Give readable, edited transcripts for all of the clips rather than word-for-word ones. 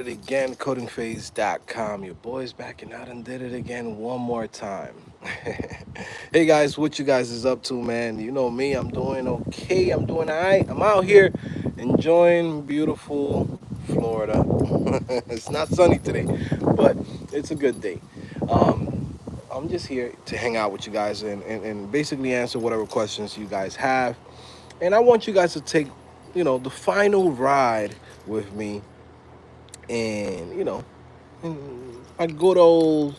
Again, CodingPhase.com. Your boy's backing out and did it again one more time. Hey guys, what you guys is up to, man? You know me, I'm doing okay. I'm doing all right. I'm out here enjoying beautiful Florida. It's not sunny today, but it's a good day. I'm just here to hang out with you guys and basically answer whatever questions you guys have. And I want you guys to take, the final ride with me and, a good old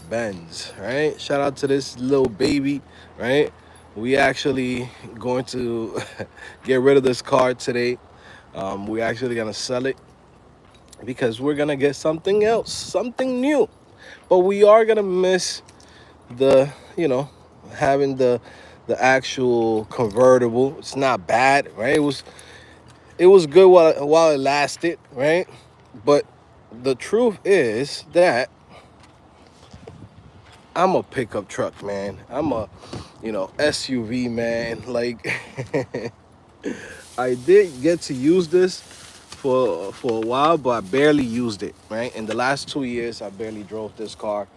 Benz, right? Shout out to this little baby, right? We actually going to get rid of this car today. We're actually gonna sell it because we're gonna get something else, something new. But we are gonna miss the, having the actual convertible. It's not bad, right? It was good while it lasted, right? But the truth is that I'm a pickup truck man. I'm a, SUV man. Like I did get to use this for a while, but I barely used it, right? In the last 2 years, I barely drove this car.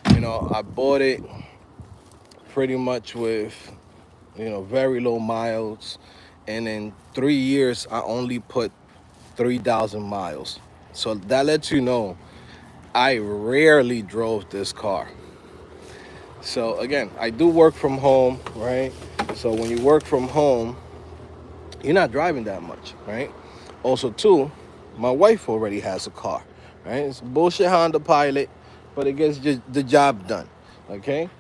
I bought it pretty much with, very low miles. And in 3 years, I only put 3,000 miles. So that lets you know I rarely drove this car. So again, I do work from home, right? So when you work from home, you're not driving that much, right? Also, too, my wife already has a car, right? It's a bullshit Honda Pilot, but it gets just the job done, okay?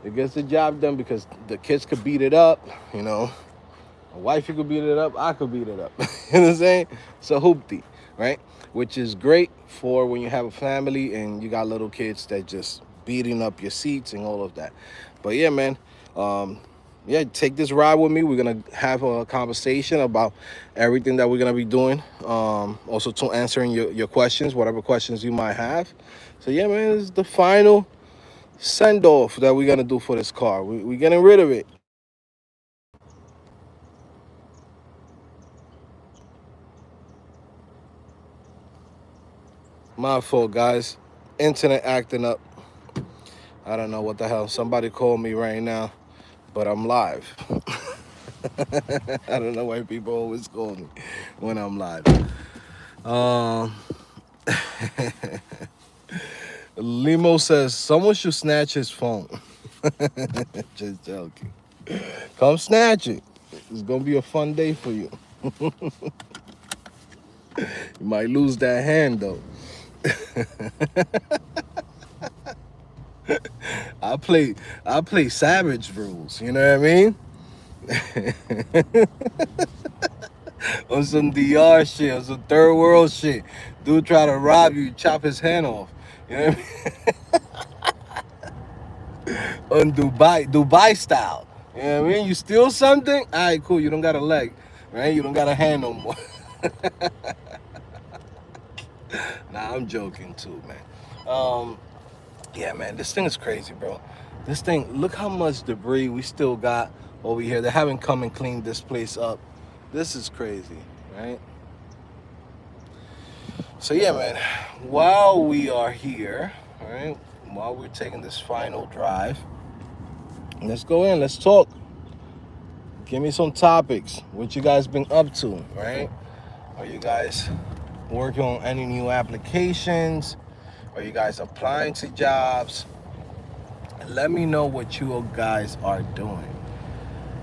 It gets the job done because the kids could beat it up, My wife could beat it up, I could beat it up. You know what I'm saying? So hoopty, right? Which is great for when you have a family and you got little kids that just beating up your seats and all of that. But yeah, man, yeah, take this ride with me. We're gonna have a conversation about everything that we're gonna be doing. Also to answering your questions, whatever questions you might have. So yeah, man, this is the final send off that we're gonna do for this car. We're getting rid of it. My fault, guys. Internet acting up. I don't know what the hell. Somebody called me right now, but I'm live. I don't know why people always call me when I'm live. Um, Limo says someone should snatch his phone. Just joking. Come snatch it. It's gonna be a fun day for you. You might lose that hand though. I play I play savage rules, you know what I mean? On some DR shit, on some third world shit. Dude try to rob you, chop his hand off. You know what I mean? On Dubai style. You know what I mean? You steal something? Alright, cool, you don't got a leg, right? You don't got a hand no more. Nah, I'm joking too, man. Yeah, man, this thing is crazy, bro. This thing, look how much debris we still got over here. They haven't come and cleaned this place up. This is crazy, right? So yeah, man, while we are here, all right, while we're taking this final drive, let's go in, let's talk. Give me some topics. What you guys been up to, right? Are you guys working on any new applications? Are you guys applying to jobs? Let me know what you guys are doing.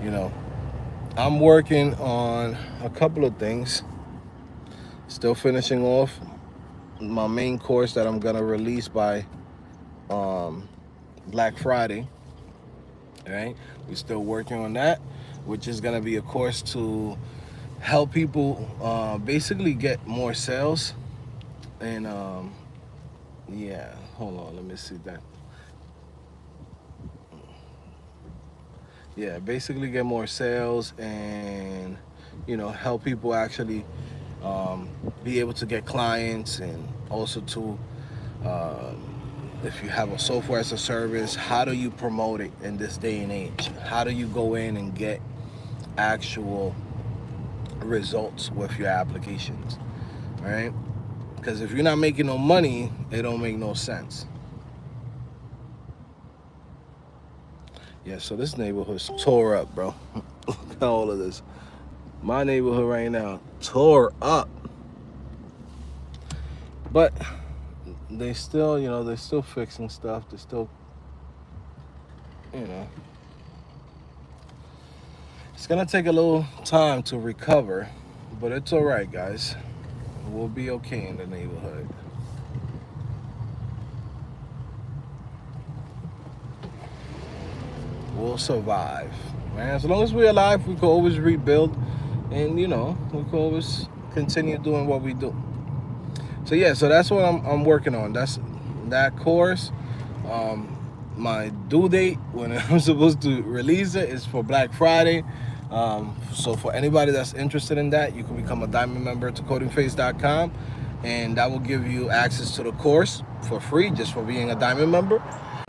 You know, I'm working on a couple of things. Still finishing off my main course that I'm gonna release by Black Friday. All right, we're still working on that, which is gonna be a course to help people basically get more sales. And yeah, hold on, let me see that. Yeah, basically get more sales and help people actually be able to get clients, and also to if you have a software as a service, how do you promote it in this day and age? How do you go in and get actual results with your applications, right? Because if you're not making no money, it don't make no sense. Yeah, so this neighborhood's tore up, bro. Look at all of this. My neighborhood right now, tore up. But they still, they're still fixing stuff. They're still, you know. It's gonna take a little time to recover, but it's all right, guys. We'll be okay in the neighborhood. We'll survive, man. As long as we're alive, we can always rebuild, and we can always continue doing what we do. So yeah, so that's what I'm working on. That's that course. My due date when I'm supposed to release it is for Black Friday. So for anybody that's interested in that, you can become a diamond member to CodingPhase.com, and that will give you access to the course for free just for being a diamond member.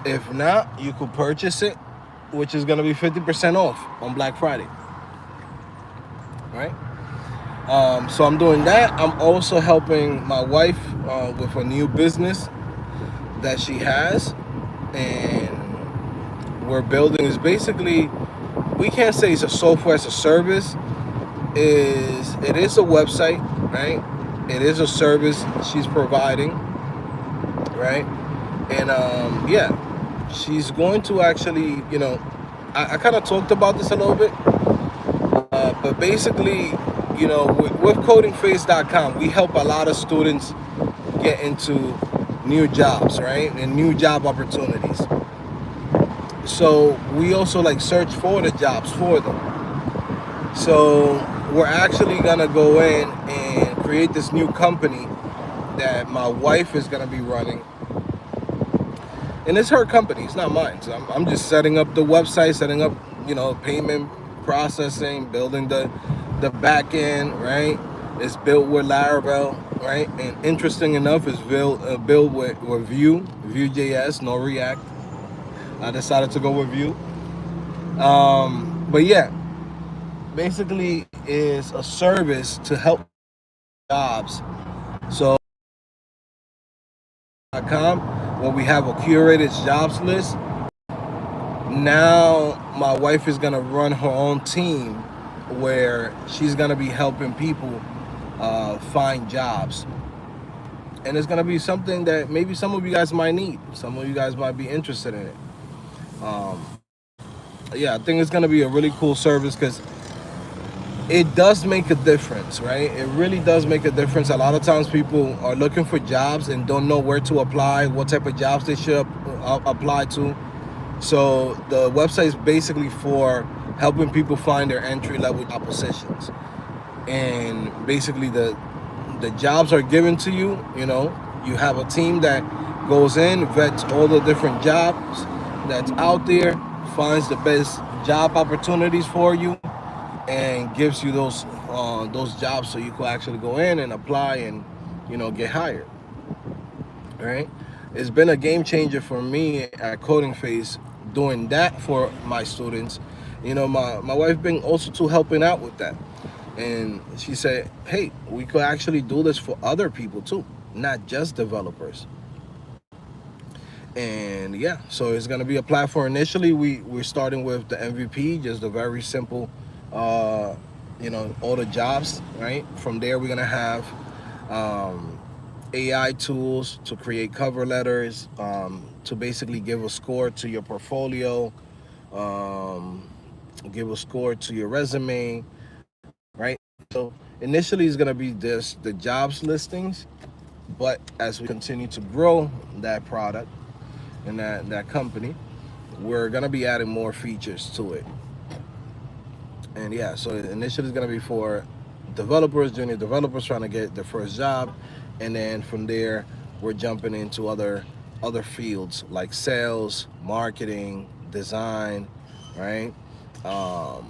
If not, you could purchase it, which is going to be 50% off on Black Friday. Right? So I'm doing that. I'm also helping my wife with a new business that she has, and we're building is basically, we can't say it's a software as a service. It is a website, right? It is a service she's providing, right? And yeah, she's going to actually, I kind of talked about this a little bit, but basically, with CodingPhase.com, we help a lot of students get into new jobs, right? And new job opportunities. So we also search for the jobs for them. So we're actually gonna go in and create this new company that my wife is gonna be running. And it's her company, it's not mine. So I'm just setting up the website, setting up, payment processing, building the back end, right? It's built with Laravel, right? And interesting enough, it's built with Vue.js, no React. I decided to go with Vue. But yeah, basically is a service to help jobs. So where we have a curated jobs list. Now my wife is gonna run her own team where she's gonna be helping people find jobs, and it's gonna be something that maybe some of you guys might need. Some of you guys might be interested in it. Yeah, I think it's gonna be a really cool service because it does make a difference, right? It really does make a difference. A lot of times people are looking for jobs and don't know where to apply, what type of jobs they should apply to. So the website is basically for helping people find their entry-level job positions. And basically the jobs are given to you, you have a team that goes in, vets all the different jobs that's out there, finds the best job opportunities for you, and gives you those jobs so you can actually go in and apply and get hired. Right? It's been a game changer for me at CodingPhase doing that for my students. My wife been also too helping out with that, and she said, hey, we could actually do this for other people too, not just developers. And yeah, so it's going to be a platform. Initially we're starting with the MVP, just a very simple all the jobs, right? From there we're going to have AI tools to create cover letters, to basically give a score to your portfolio, give a score to your resume, right? So initially it's going to be the jobs listings, but as we continue to grow that product and that company, we're going to be adding more features to it. And yeah, so initially it's going to be for developers, junior developers trying to get their first job, and then from there we're jumping into other fields like sales, marketing, design, right? So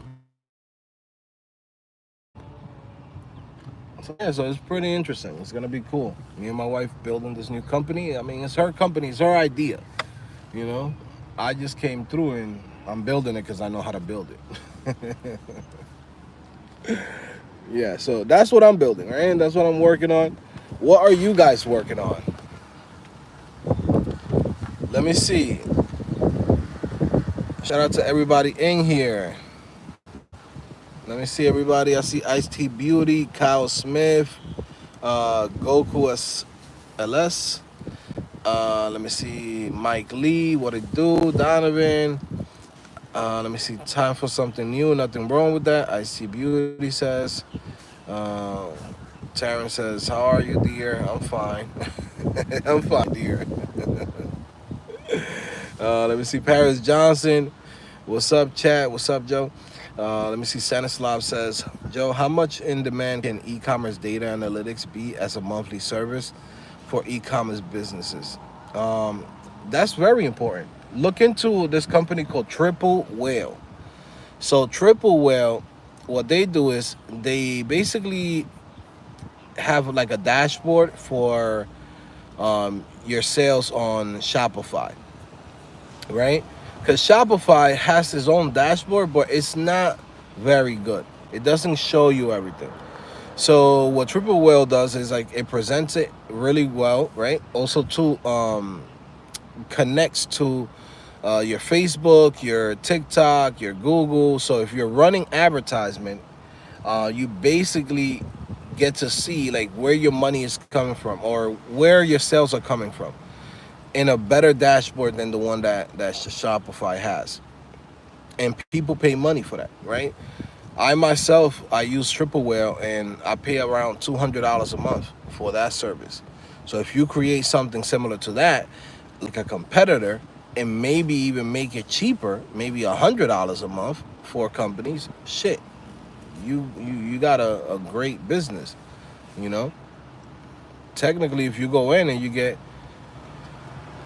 yeah, so it's pretty interesting. It's gonna be cool. Me and my wife building this new company. I mean, it's her company, it's her idea. I just came through and I'm building it because I know how to build it. Yeah, so that's what I'm building, right? And that's what I'm working on. What are you guys working on? Let me see. Shout out to everybody in here. Let me see everybody. I see Ice T Beauty, Kyle Smith, Goku LS. Let me see Mike Lee, what it do, Donovan. Let me see, time for something new, nothing wrong with that. I see Beauty says. Uh, Taryn says, how are you, dear? I'm fine. I'm fine, dear. Let me see Paris Johnson. What's up, chat? What's up, Joe? Let me see. Stanislav says, Joe, how much in demand can e-commerce data analytics be as a monthly service for e-commerce businesses? That's very important. Look into this company called Triple Whale. So Triple Whale, what they do is they basically have like a dashboard for your sales on Shopify, right? Because Shopify has its own dashboard, but it's not very good. It doesn't show you everything. So what Triple Whale does is like it presents it really well, right? Also to connects to your Facebook, your TikTok, your Google. So if you're running advertisement, you basically get to see like where your money is coming from or where your sales are coming from in a better dashboard than the one that Shopify has. And people pay money for that, right? I myself, I use Triple Whale and I pay around $200 a month for that service. So if you create something similar to that, like a competitor, and maybe even make it cheaper, maybe $100 a month for companies, shit, you got a great business, you know? Technically, if you go in and you get,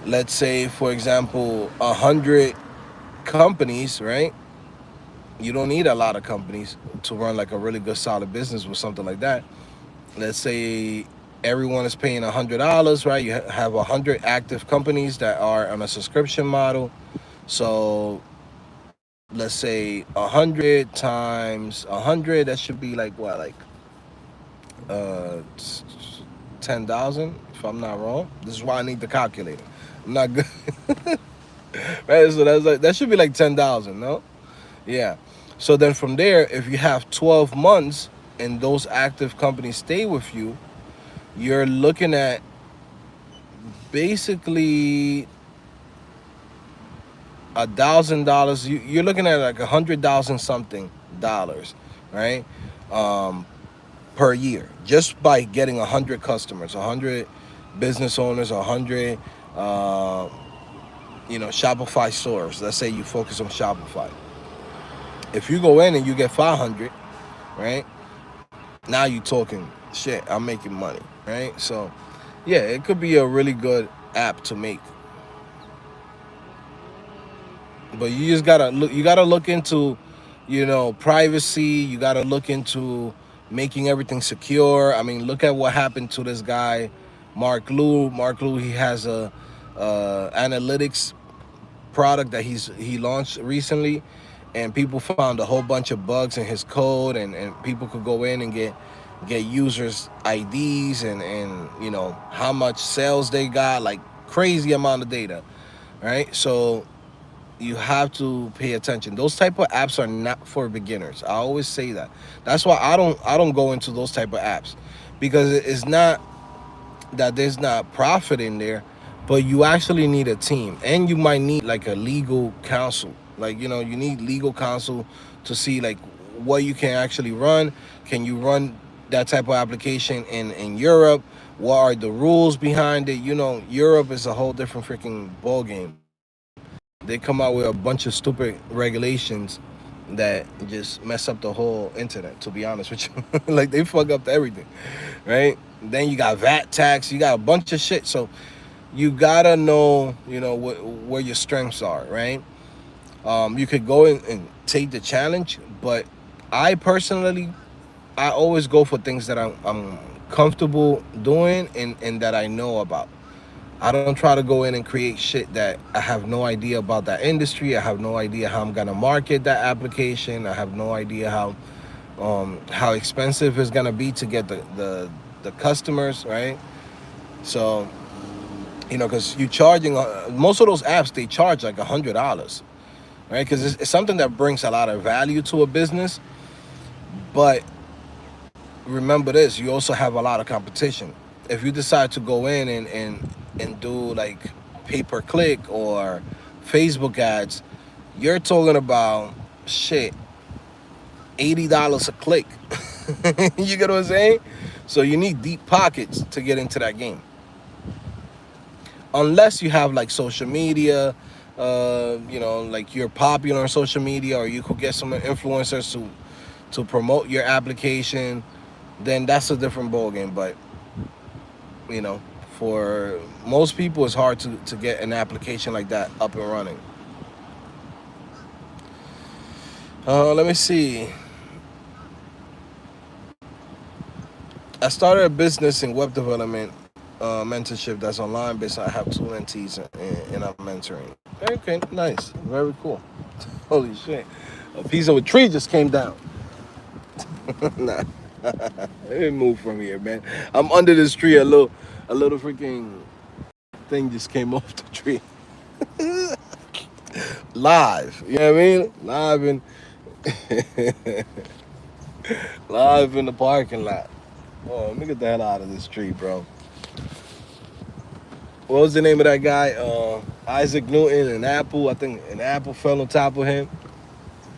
let's say, for example, 100 companies, right? You don't need a lot of companies to run like a really good solid business with something like that. Let's say everyone is paying $100, right? You have 100 active companies that are on a subscription model. So let's say 100 times 100, that should be like what, like uh 10,000 if I'm not wrong. This is why I need the calculator. I'm not good. Right, so that's like, that should be like 10,000, no? Yeah. So then from there, if you have 12 months and those active companies stay with you, you're looking at basically $1,000. You're looking at like 100,000 something dollars, right? Um, per year, just by getting 100 customers, 100 business owners, 100, Shopify stores. Let's say you focus on Shopify. If you go in and you get 500, right? Now you talking shit. I'm making money, right? So, yeah, it could be a really good app to make. But you just gotta look. You gotta look into, privacy. You gotta look into making everything secure. I mean, look at what happened to this guy, Mark Liu. Mark Liu. He has a analytics product that he launched recently, and people found a whole bunch of bugs in his code, and people could go in and get users IDs and how much sales they got, like crazy amount of data, right? So you have to pay attention. Those type of apps are not for beginners. I always say that. That's why I don't go into those type of apps, because it's not that there's not profit in there, but you actually need a team, and you might need like a legal counsel. Like, you need legal counsel to see like what you can actually run. Can you run that type of application in Europe? What are the rules behind it? Europe is a whole different freaking ball game. They come out with a bunch of stupid regulations that just mess up the whole internet, to be honest with you. Like, they fuck up everything, right? Then you got VAT tax, you got a bunch of shit. So you gotta know, where your strengths are, right? You could go in and take the challenge, but I personally, I always go for things that I'm comfortable doing and that I know about. I don't try to go in and create shit that I have no idea about that industry. I have no idea how I'm gonna market that application. I have no idea how expensive it's gonna be to get the customers, right? So, because you charging most of those apps, they charge like $100, right? Because it's something that brings a lot of value to a business. But remember this: you also have a lot of competition. If you decide to go in and do like pay per click or Facebook ads, you're talking about shit $80 a click. You get what I'm saying? So you need deep pockets to get into that game. Unless you have like social media, like you're popular on social media, or you could get some influencers to promote your application, then that's a different ballgame. But you know, for most people, it's hard to get an application like that up and running. Let me see. I started a business in web development mentorship that's online based. I have two mentees and I'm mentoring. Okay, nice, very cool. Holy shit, a piece of a tree just came down. Nah, it didn't move from here, man. I'm under this tree. A little freaking thing just came off the tree. Live, you know what I mean? Live in the parking lot. Oh, let me get the hell out of this tree, bro. What was the name of that guy? Isaac Newton, an apple. I think an apple fell on top of him.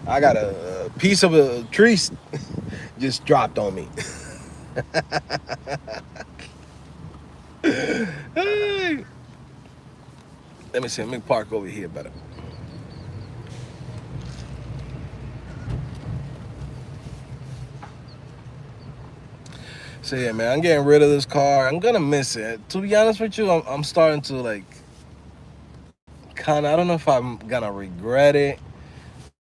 I got a piece of a tree just dropped on me. Hey. Let me see. Let me park over here better. So yeah, man, I'm getting rid of this car. I'm gonna miss it. To be honest with you, I'm starting to like kind of. I don't know if I'm gonna regret it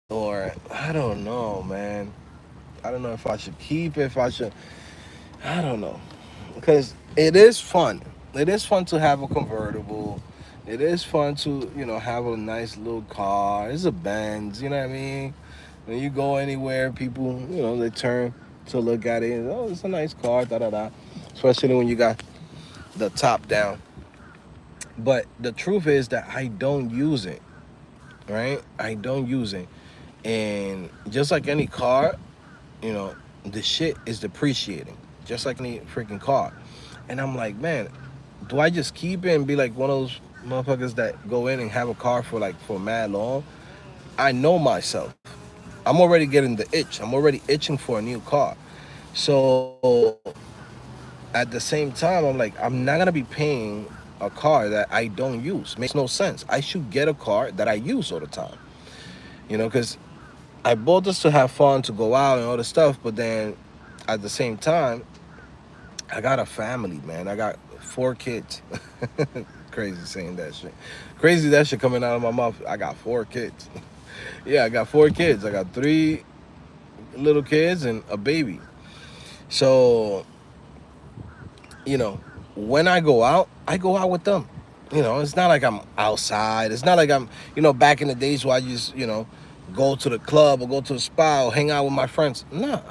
or I don't know, man. I don't know if I should keep it. If I should, I don't know, because it is fun. It is fun to have a convertible. It is fun to have a nice little car. It's a Benz. You know what I mean? When you go anywhere, people they turn to look at it. Oh, it's a nice car. Da da da. Especially when you got the top down. But the truth is that I don't use it. Right? I don't use it. And just like any car, you know, the shit is depreciating, just like any freaking car. And I'm like, man, do I just keep it and be like one of those motherfuckers that go in and have a car for mad long? I know myself. I'm already getting the itch. I'm already itching for a new car. So at the same time, I'm like, I'm not gonna be paying a car that I don't use. Makes no sense. I should get a car that I use all the time. Because I bought this to have fun, to go out and all this stuff, but then at the same time, I got a family, man. I got 4 kids. Crazy saying that shit. Crazy that shit coming out of my mouth. I got 4 kids. Yeah, I got 4 kids. I got 3 little kids and a baby. So, you know, when I go out with them. It's not like I'm outside. It's not like I'm, back in the days where I just, go to the club or go to the spa or hang out with my friends. No,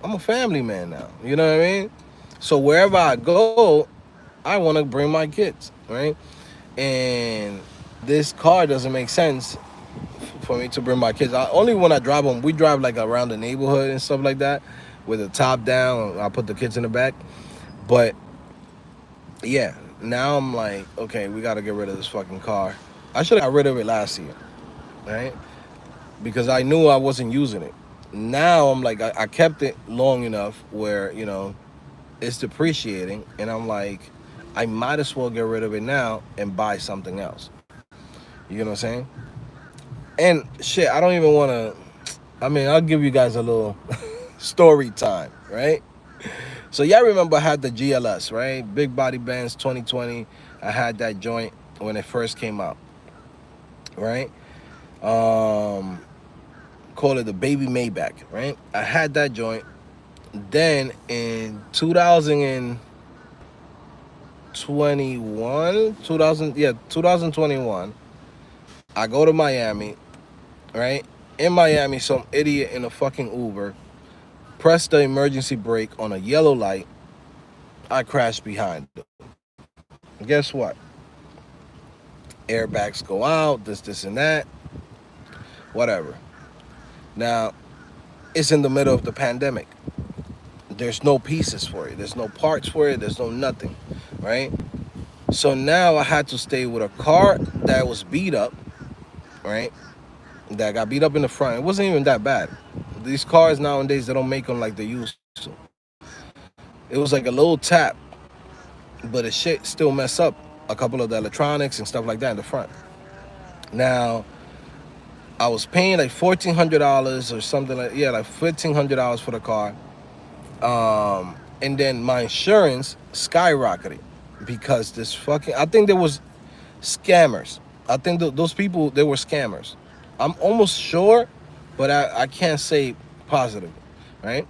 I'm a family man now. You know what I mean? So wherever I go, I want to bring my kids, right? And this car doesn't make sense for me to bring my kids. Only when I drive them, we drive like around the neighborhood and stuff like that with the top down. I put the kids in the back. But yeah, now I'm like, okay, we got to get rid of this fucking car. I should have got rid of it last year, right? Because I knew I wasn't using it. Now I'm like, I kept it long enough where, it's depreciating. And I'm like, I might as well get rid of it now and buy something else. You know what I'm saying? And shit, I don't even want to, I'll give you guys a little story time, right? So y'all remember I had the GLS, right? Big Body Benz 2020. I had that joint when it first came out, right? Call it the baby Maybach, right? I had that joint. Then in 2021, I go to Miami, right? In Miami, some idiot in a fucking Uber pressed the emergency brake on a yellow light, I crashed behind them. Guess what? Airbags go out, this, and that, whatever. Now, it's in the middle of the pandemic. There's no pieces for it. There's no parts for it. There's no nothing, right? So now I had to stay with a car that was beat up, right? That got beat up in the front. It wasn't even that bad. These cars nowadays, they don't make them like they used to. It was like a little tap, but the shit still mess up a couple of the electronics and stuff like that in the front. Now, I was paying like $1,400 or something like $1,500 for the car. And then my insurance skyrocketed because this fucking, I think there was scammers. I think those people, they were scammers. I'm almost sure, but I can't say positive, right?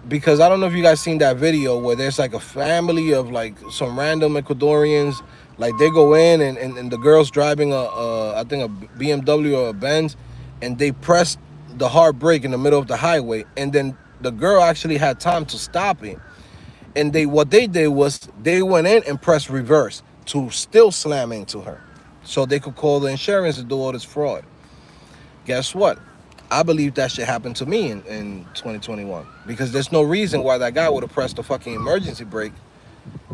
Because I don't know if you guys seen that video where there's like a family of like some random Ecuadorians, like they go in and the girl's driving I think a BMW or a Benz, and they press the hard brake in the middle of the highway, and then the girl actually had time to stop it, and what they did was they went in and pressed reverse to still slam into her, so they could call the insurance and do all this fraud. Guess what? I believe that shit happened to me in 2021 because there's no reason why that guy would have pressed the fucking emergency brake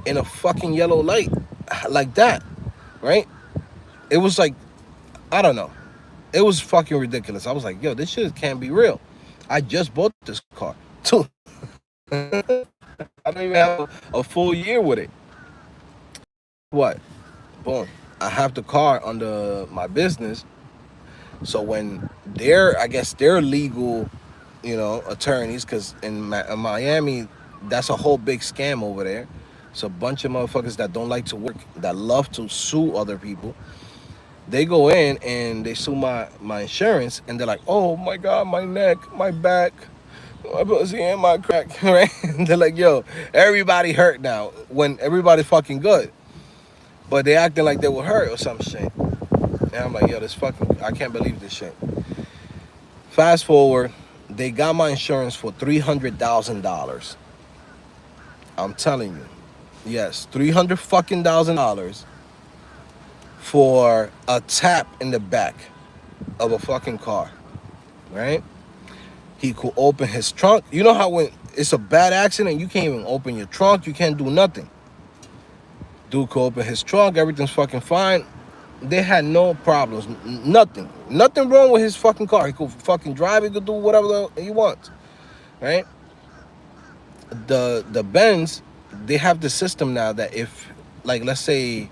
in a fucking yellow light like that, right? It was like, I don't know. It was fucking ridiculous. I was like, yo, this shit can't be real. I just bought this car. Too. I don't even have a full year with it. What? Boom. I have the car under my business. So when I guess they're legal, attorneys, because in Miami, that's a whole big scam over there. It's a bunch of motherfuckers that don't like to work, that love to sue other people. They go in and they sue my insurance, and they're like, oh my God, my neck, my back, my pussy and my crack, right? And they're like, yo, everybody hurt now when everybody's fucking good. But they acting like they were hurt or some shit. And I'm like, yo, I can't believe this shit. Fast forward, they got my insurance for $300,000. I'm telling you. Yes, $300,000 for a tap in the back of a fucking car, right? He could open his trunk. You know how when it's a bad accident, you can't even open your trunk, you can't do nothing. Dude could open his trunk, everything's fucking fine. They had no problems, nothing wrong with his fucking car. He could fucking drive, he could do whatever he wants, right? The Benz, they have the system now that if, like, let's say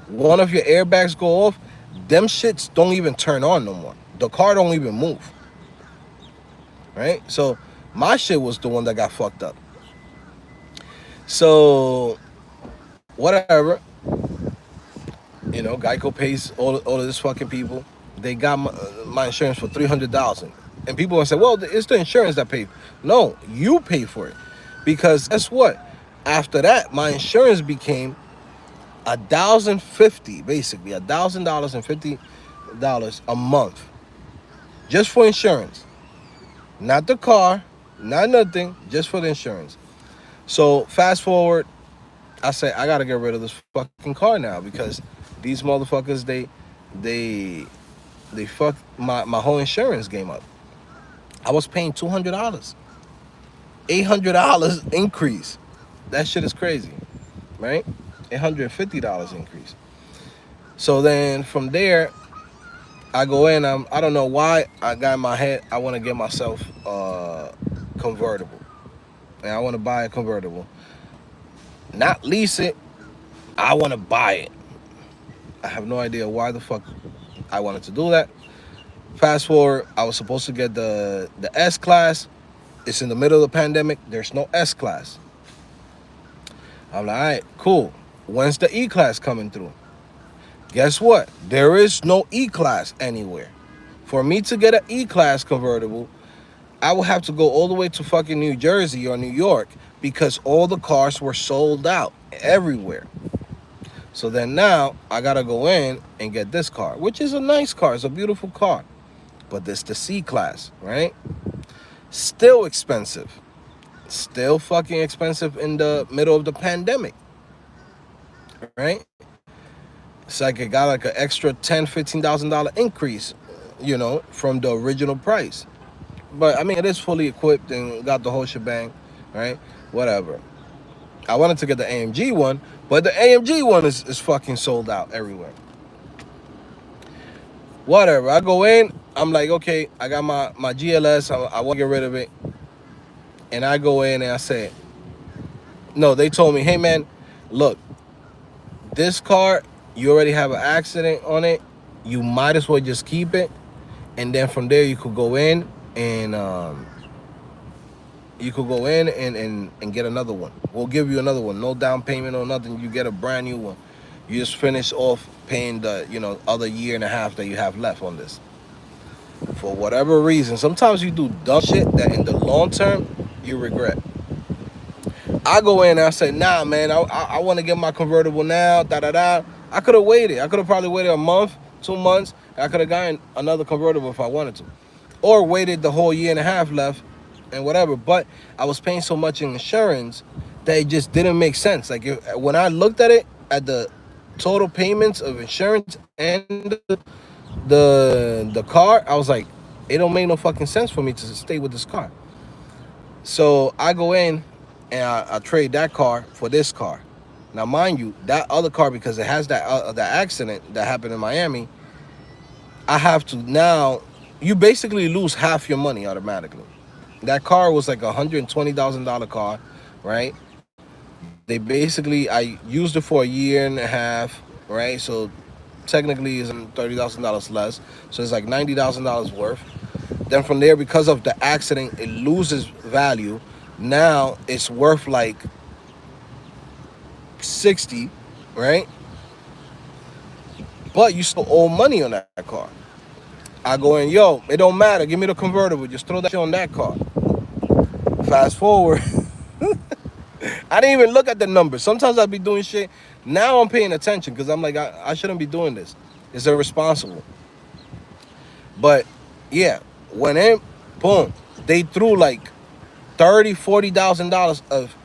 one of your airbags go off, them shits don't even turn on no more. The car don't even move, right? So my shit was the one that got fucked up. So whatever, Geico pays all of this fucking people. They got my insurance for $300,000, and people will say, well, it's the insurance that paid. No, you pay for it, because guess what? After that, my insurance became $1,050, basically $1,050 a month, just for insurance, not the car, not nothing, just for the insurance. So fast forward, I say I gotta get rid of this fucking car now because these motherfuckers they fucked my whole insurance game up. I was paying $200, $800 increase. That shit is crazy, right? $850 increase. So then from there, I go in. I don't know why I got in my head I want to get myself a convertible, and I want to buy a convertible. Not lease it. I want to buy it. I have no idea why the fuck I wanted to do that. Fast forward, I was supposed to get the S class. It's in the middle of the pandemic. There's no S class. I'm like, all right, cool. When's the E class coming through? Guess what? There is no E class anywhere. For me to get an E class convertible, I would have to go all the way to fucking New Jersey or New York because all the cars were sold out everywhere. So then now I gotta go in and get this car, which is a nice car. It's a beautiful car. But this the C class, right? Still expensive. still fucking expensive in the middle of the pandemic, right? It's like it got like an extra $10,000-$15,000 increase, from the original price. But I mean, it is fully equipped and got the whole shebang, right? Whatever. I wanted to get the AMG one, but the AMG one is fucking sold out everywhere. Whatever. I go in, I'm like, okay, I got my GLS, I want to get rid of it. And I go in and I say, no, they told me, hey man, look, this car, you already have an accident on it. You might as well just keep it. And then from there, you could go in and get another one. We'll give you another one. No down payment or nothing. You get a brand new one. You just finish off paying the, other year and a half that you have left on this. For whatever reason, sometimes you do dumb shit that in the long term, you regret. I go in and I say, nah, man, I want to get my convertible now, da-da-da. I could have waited. I could have probably waited a month, 2 months. I could have gotten another convertible if I wanted to. Or waited the whole year and a half left and whatever. But I was paying so much in insurance that it just didn't make sense. Like, when I looked at it, at the total payments of insurance and the car, I was like, it don't make no fucking sense for me to stay with this car. So I go in and I trade that car for this car. Now, mind you, that other car, because it has that accident that happened in Miami, I have to now, you basically lose half your money automatically. That car was like a $120,000 car, right? They basically, I used it for a year and a half, right? So technically it's $30,000 less. So it's like $90,000 worth. Then from there, because of the accident, it loses value. Now it's worth like 60, right? But you still owe money on that car. I go in, yo, it don't matter. Give me the convertible. Just throw that shit on that car. Fast forward. I didn't even look at the numbers. Sometimes I'd be doing shit. Now I'm paying attention because I'm like, I shouldn't be doing this. It's irresponsible. But yeah, went in, boom. They threw like $40,000 of,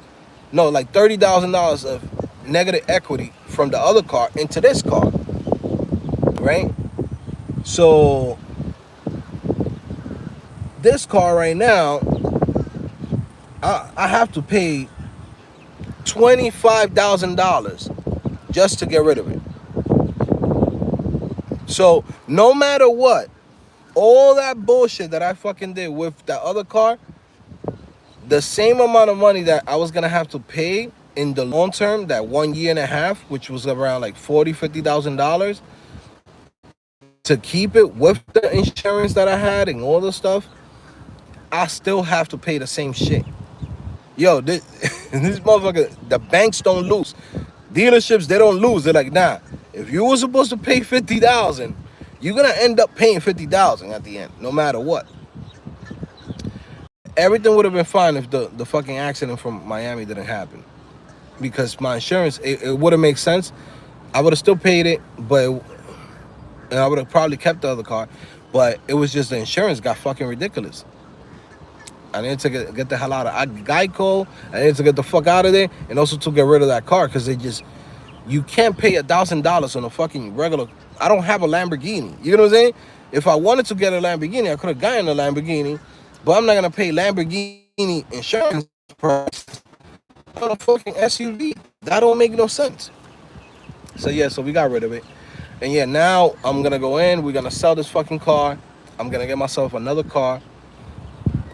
no, like $30,000 of negative equity from the other car into this car, right? So this car right now, I have to pay $25,000 just to get rid of it. So no matter what, all that bullshit that I fucking did with that other car, the same amount of money that I was gonna have to pay in the long term, that 1 year and a half, which was around like $50,000 to keep it with the insurance that I had and all the stuff, I still have to pay the same shit. Yo, this motherfucker, the banks don't lose. Dealerships, they don't lose. They're like, nah, if you were supposed to pay $50,000, you're gonna end up paying $50,000 at the end, no matter what. Everything would have been fine if the fucking accident from Miami didn't happen. Because my insurance, it would have made sense. I would have still paid it, and I would have probably kept the other car. But it was just the insurance got fucking ridiculous. I needed to get the hell out of Geico. I needed to get the fuck out of there, and also to get rid of that car because you can't pay $1,000 on a fucking regular. I don't have a Lamborghini. You know what I'm saying? If I wanted to get a Lamborghini, I could have gotten a Lamborghini, but I'm not gonna pay Lamborghini insurance price on a fucking SUV. That don't make no sense. So yeah, so we got rid of it, and yeah, now I'm gonna go in. We're gonna sell this fucking car. I'm gonna get myself another car.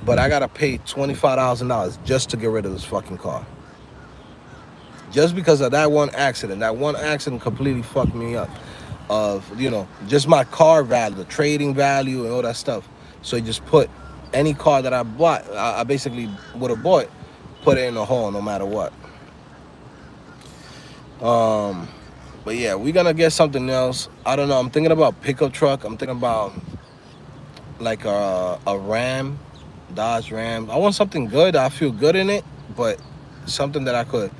But I gotta pay $25,000 just to get rid of this fucking car. Just because of that one accident. That one accident completely fucked me up. Of, just my car value, the trading value and all that stuff. So you just put any car that I bought, I basically would have bought, put it in the hole no matter what. But yeah, we're gonna get something else. I don't know. I'm thinking about pickup truck. I'm thinking about like a Ram. Dodge Ram. I want something good. I feel good in it, but something that I could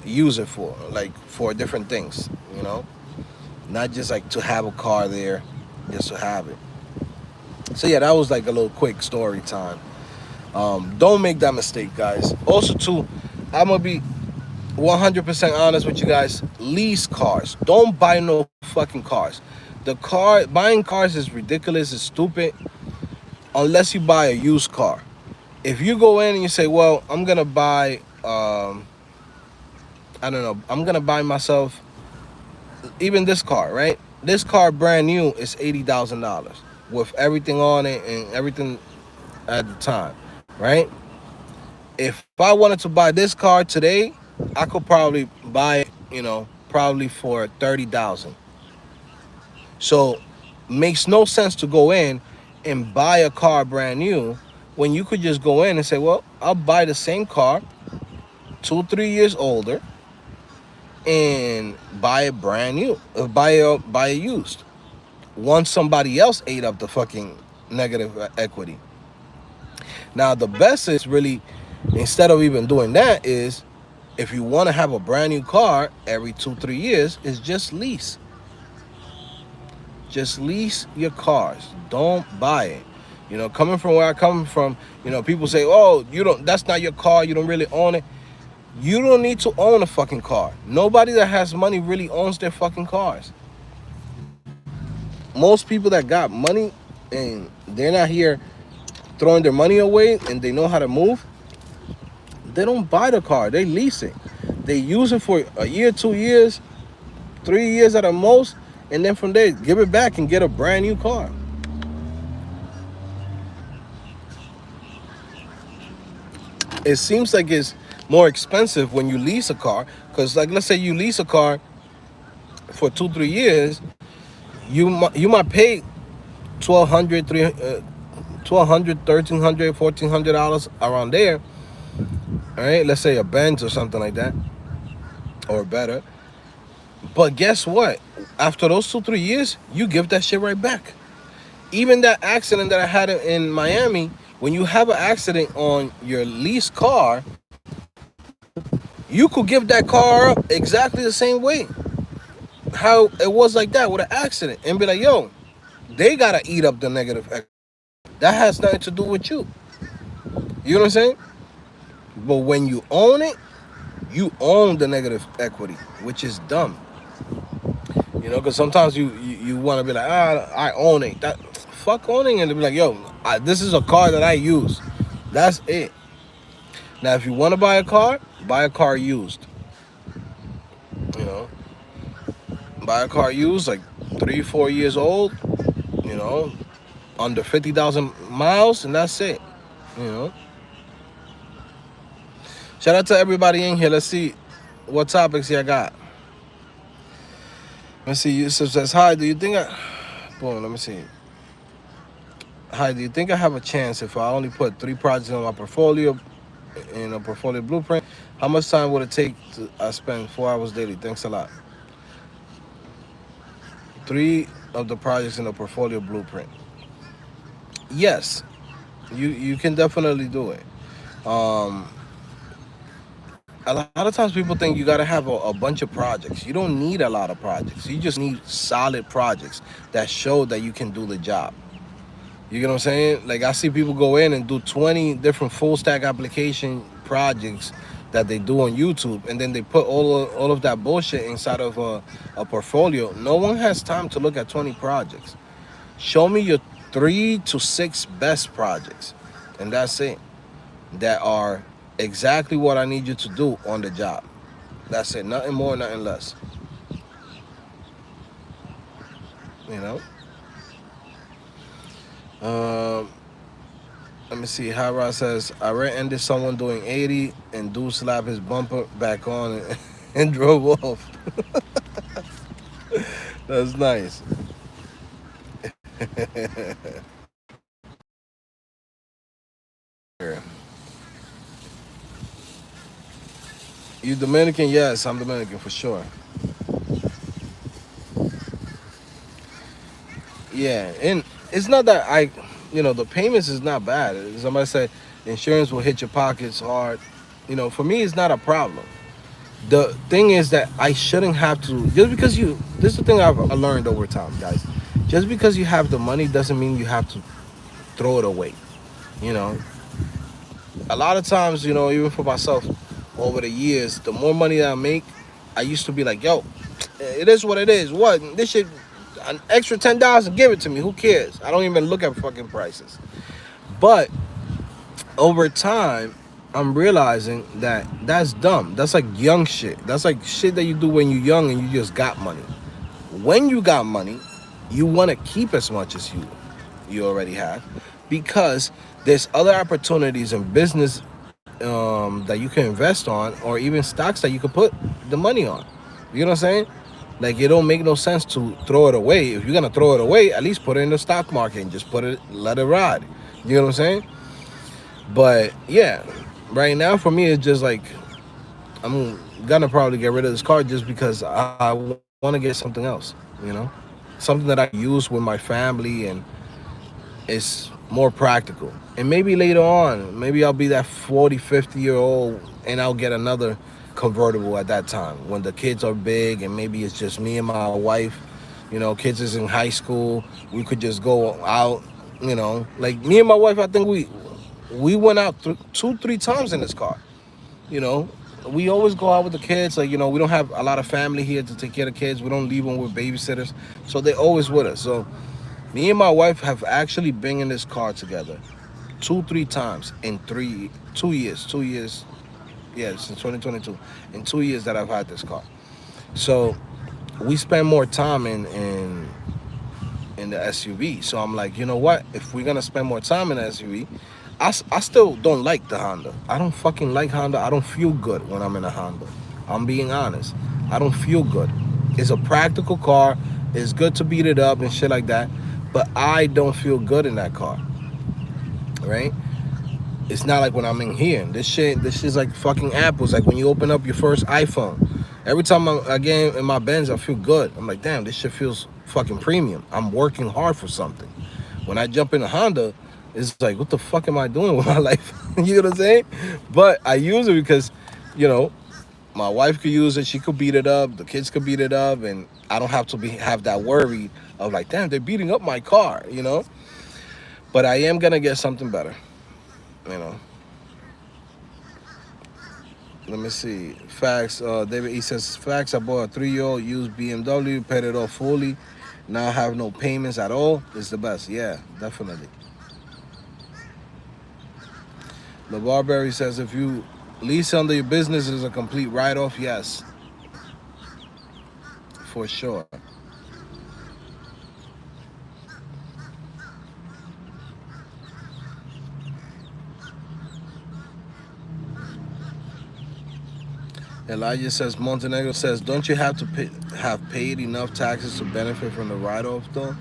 use it for, like for different things, not just like to have a car there, just to have it. So yeah, that was like a little quick story time. Don't make that mistake, guys. Also, too, I'm gonna be 100% honest with you guys. Lease cars. Don't buy no fucking cars. Buying cars is ridiculous. It's stupid. Unless you buy a used car. If you go in and you say, well, I'm gonna buy, I don't know, I'm gonna buy myself even this car, right? This car brand new is $80,000 with everything on it and everything at the time, right? If I wanted to buy this car today, I could probably buy it, probably for 30,000. So makes no sense to go in and buy a car brand new when you could just go in and say, well, I'll buy the same car 2 3 years older and buy it brand new, buy it used. Once somebody else ate up the fucking negative equity. Now the best is really, instead of even doing that, is if you want to have a brand new car every 2 3 years, is just lease. Just lease your cars. Don't buy it. Coming from where I come from, people say, "Oh, you don't. That's not your car. You don't really own it." You don't need to own a fucking car. Nobody that has money really owns their fucking cars. Most people that got money and they're not here throwing their money away and they know how to move, they don't buy the car. They lease it. They use it for a year, 2 years, 3 years at the most, and then from there, give it back and get a brand new car. It seems like it's more expensive when you lease a car, because like let's say you lease a car for 2 3 years, you might pay 1,200, 1,200, $1,300, $1,400 around there. All right, let's say a Benz or something like that, or better. But guess what? After those 2 3 years, you give that shit right back. Even that accident that I had in Miami, when you have an accident on your leased car, you could give that car up exactly the same way how it was like that with an accident, and be like, yo, they gotta eat up the negative equity. That has nothing to do with you. You know what I'm saying? But when you own it, you own the negative equity, which is dumb. Because sometimes you want to be like, I own it. That fuck owning it. And be like, yo, this is a car that I use. That's it. Now, if you want to buy a car used. You know, buy a car used, like 3 4 years old. You know, under 50,000 miles, and that's it. You know. Shout out to everybody in here. Let's see what topics you got. Let's see. Yusuf says, hi, do you think boom, let me see. Hi, do you think I have a chance if I only put 3 projects on my portfolio, in a portfolio blueprint? How much time would it take to spend 4 hours daily? Thanks a lot. 3 of the projects in the portfolio blueprint. Yes, you can definitely do it. A lot of times people think you gotta have a bunch of projects. You don't need a lot of projects. You just need solid projects that show that you can do the job. You get what I'm saying? Like, I see people go in and do 20 different full stack application projects that they do on YouTube, and then they put all of that bullshit inside of a portfolio. No one has time to look at 20 projects. Show me your 3 to 6 best projects, and that's it. That are exactly what I need you to do on the job. That's it. Nothing more, nothing less. You know? Let me see. Hara says, I ended someone doing 80 and dude slapped his bumper back on and drove off. That's nice. You Dominican? Yes, I'm Dominican for sure. Yeah, and it's not that the payments is not bad. Somebody said insurance will hit your pockets hard. For me, it's not a problem. The thing is that I shouldn't have to, this is the thing I've learned over time, guys. Just because you have the money doesn't mean you have to throw it away. You know, A lot of times, you know, even for myself, over the years, the more money that I make, I used to be like, yo, it is what it is. What this shit, an extra $10 and give it to me. Who cares? I don't even look at fucking prices. But over time, I'm realizing that that's dumb. That's like young shit. That's like shit that you do when you're young and you just got money. When you got money, you want to keep as much as you already have, because there's other opportunities in business that you can invest on, or even stocks that you could put the money on. You know what I'm saying? Like, it don't make no sense to throw it away. If you're gonna throw it away, at least put it in the stock market and just put it, let it ride. You know what I'm saying? But yeah, right now for me it's just like I'm gonna probably get rid of this car just because I want to get something else. You know, something that I can use with my family and it's more practical. And maybe later on, maybe I'll be that 40, 50-year old and I'll get another convertible at that time when the kids are big and maybe it's just me and my wife. You know, kids is in high school. We could just go out, you know. Like me and my wife, I think we went out 2, 3 times in this car. You know, we always go out with the kids. Like, you know, we don't have a lot of family here to take care of the kids. We don't leave them with babysitters. So they're always with us. So me and my wife have actually been in this car together 2, 3 times in 2 years. 2 years, yeah, since 2022. In 2 years that I've had this car. So we spend more time in the SUV. So I'm like, you know what? If we're gonna spend more time in the SUV, I still don't like the Honda. I don't fucking like Honda. I don't feel good when I'm in a Honda. I'm being honest. I don't feel good. It's a practical car. It's good to beat it up and shit like that. But I don't feel good in that car. Right? It's not like when I'm in here. This shit's like fucking apples. Like when you open up your first iPhone. Every time I get in my Benz, I feel good. I'm like, damn, this shit feels fucking premium. I'm working hard for something. When I jump in a Honda, it's like, what the fuck am I doing with my life? You know what I'm saying? But I use it because, you know, my wife could use it. She could beat it up. The kids could beat it up, and I don't have to have that worry of like, damn, they're beating up my car. You know. But I am gonna get something better. You know. Let me see. Facts. David E says, facts. I bought a 3-year-old used BMW, paid it off fully. Now I have no payments at all. It's the best. Yeah, definitely. The Barberry says, if you lease under your business is a complete write-off. Yes, for sure. Elijah says, Montenegro says, don't you have to have paid enough taxes to benefit from the write-off though?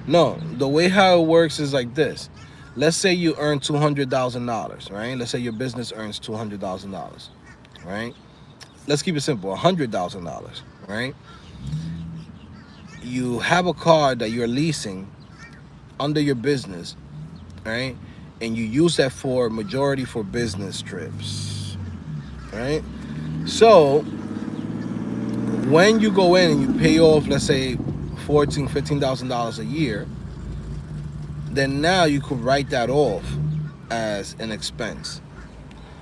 No, the way how it works is like this. Let's say you earn $200,000, right? Let's say your business earns $200,000, right? Let's keep it simple, $100,000, right? You have a car that you're leasing under your business, right? And you use that for majority for business trips, right? So when you go in and you pay off, let's say $14,000, $15,000 a year, then now you could write that off as an expense.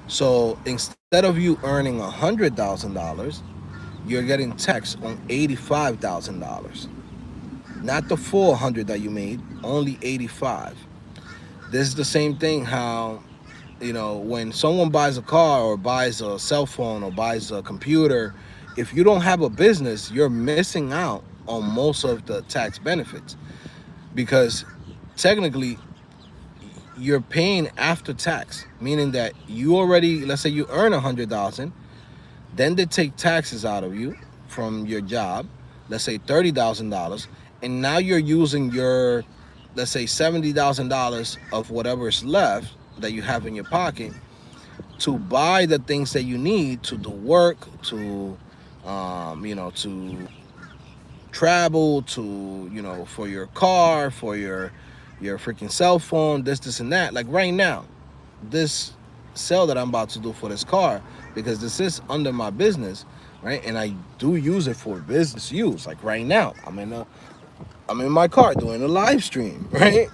So instead of you earning $100,000, you're getting taxed on $85,000. Not the full 100 that you made, only 85. This is the same thing how, you know, when someone buys a car or buys a cell phone or buys a computer, if you don't have a business, you're missing out on most of the tax benefits, because technically you're paying after tax, meaning that you already, let's say you earn 100,000, then they take taxes out of you from your job, let's say $30,000, and now you're using your, let's say $70,000 of whatever is left that you have in your pocket to buy the things that you need to do work, to, you know, to travel, to, you know, for your car, for your freaking cell phone, this and that. Like right now, this sale that I'm about to do for this car, because this is under my business, right? And I do use it for business use. Like right now, I'm in my car doing a live stream, right?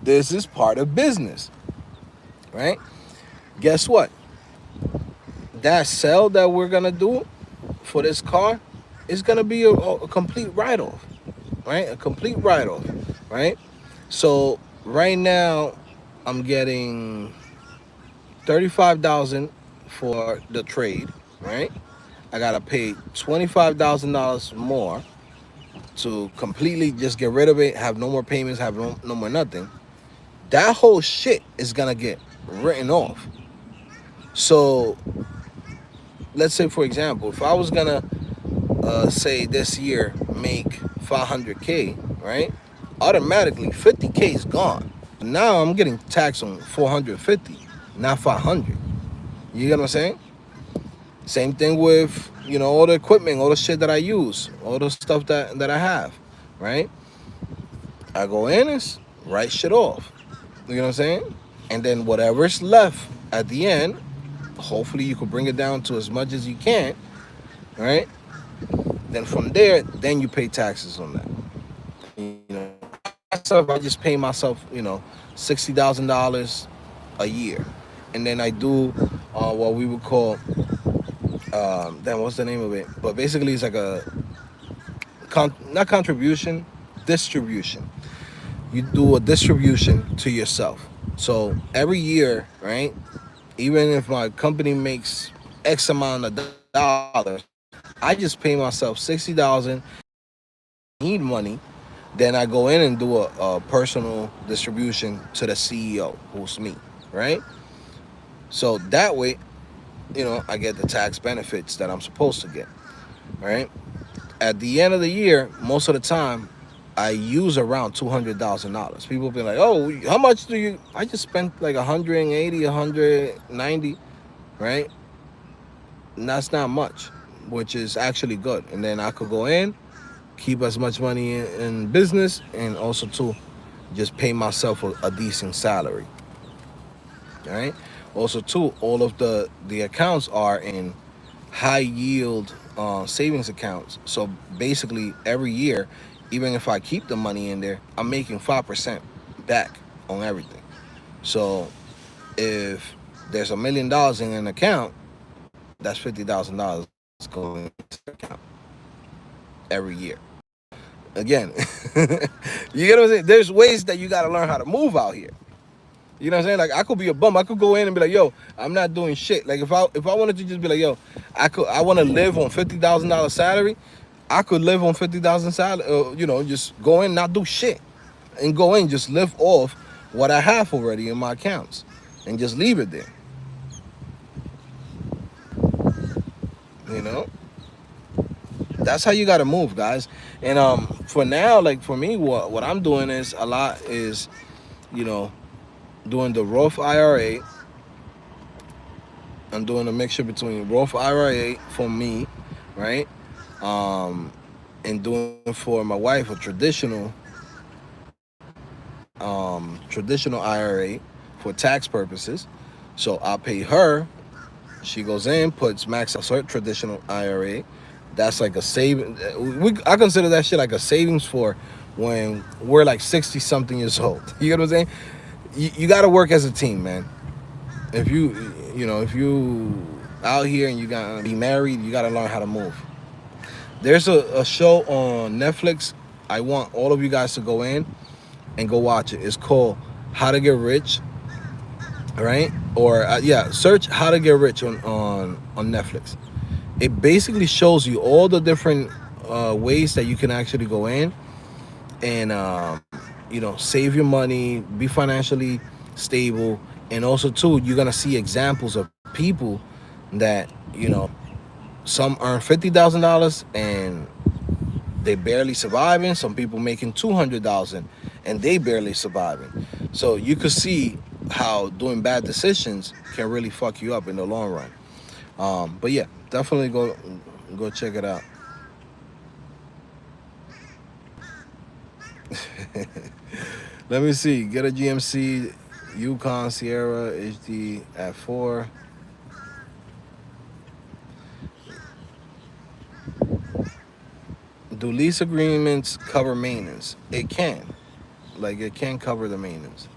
This is part of business, right? Guess what? That sale that we're gonna do for this car is gonna be a complete write-off, right? A complete write-off, right? So right now, I'm getting 35,000 for the trade, right? I gotta pay $25,000 more to completely just get rid of it, have no more payments, have no more nothing. That whole shit is gonna get written off. So let's say, for example, if I was gonna say this year make 500K, right? Automatically 50K is gone. Now I'm getting taxed on 450, not 500. You get what I'm saying? Same thing with, all the equipment, all the shit that I use, all the stuff that I have, right? I go in and write shit off. You know what I'm saying? And then whatever's left at the end, hopefully you can bring it down to as much as you can, right? Then from there, then you pay taxes on that. Myself, I just pay myself, $60,000 a year, and then I do what we would call, then what's the name of it? But basically, it's like a not contribution, distribution. You do a distribution to yourself. So every year, right? Even if my company makes X amount of dollars, I just pay myself 60,000. Need money, then I go in and do a personal distribution to the CEO, who's me, right? So that way, I get the tax benefits that I'm supposed to get, right? At the end of the year, most of the time, I use around $200,000. People be like, "Oh, how much do you?" I just spent like 180, 190, right? And that's not much, which is actually good. And then I could go in, keep as much money in business, and also to just pay myself a decent salary. All right. Also, too, all of the accounts are in high yield savings accounts. So basically, every year, even if I keep the money in there, I'm making 5% back on everything. So if there's $1 million in an account, that's $50,000 going into the account every year. Again, you get what I'm saying? There's ways that you got to learn how to move out here. You know what I'm saying? Like, I could be a bum. I could go in and be like, "Yo, I'm not doing shit." Like, if I wanted to just be like, "Yo, I want to live on $50,000 salary," I could live on 50,000 salary. Just go in, not do shit, and go in, just live off what I have already in my accounts, and just leave it there. You know, that's how you got to move, guys. And for now, like for me, what I'm doing is a lot is, you know, doing the Roth IRA. I'm doing a mixture between Roth IRA for me, right? Um, and doing for my wife a traditional IRA for tax purposes. So I'll pay her. She goes in, puts max out her traditional IRA. That's like a saving. I consider that shit like a savings for when we're like 60 something years old. You get what I'm saying? You got to work as a team, man. If you out here and you gotta be married, you gotta learn how to move. There's a show on Netflix. I want all of you guys to go in and go watch it. It's called How to Get Rich, right? Or yeah, search How to Get Rich on Netflix. It basically shows you all the different ways that you can actually go in and save your money, be financially stable, and also too, you're gonna see examples of people that some earn $50,000 and they barely surviving. Some people making 200,000 and they barely surviving. So you could see how doing bad decisions can really fuck you up in the long run. But yeah, definitely go check it out. Let me see. Get a GMC Yukon Sierra HD at 4. Do lease agreements cover maintenance? It can. Like, it can cover the maintenance.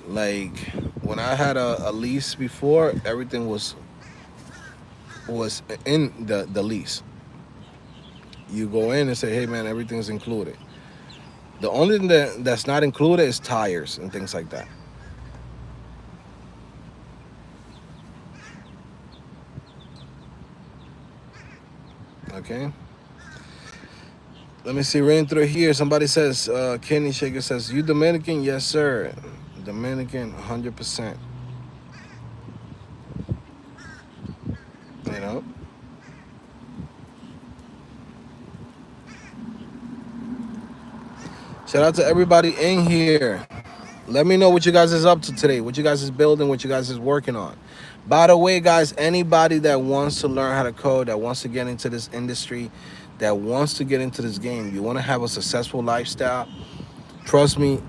Like, When I had a lease before, everything was in the lease. You go in and say, hey man, everything's included. The only thing that's not included is tires and things like that. Okay. Let me see. Reading through here, somebody says, Kenny Shaker says, "You Dominican?" Yes, sir. Dominican, 100%. You know. Shout out to everybody in here. Let me know what you guys is up to today. What you guys is building. What you guys is working on. By the way, guys, anybody that wants to learn how to code, that wants to get into this industry, that wants to get into this game, you want to have a successful lifestyle. Trust me,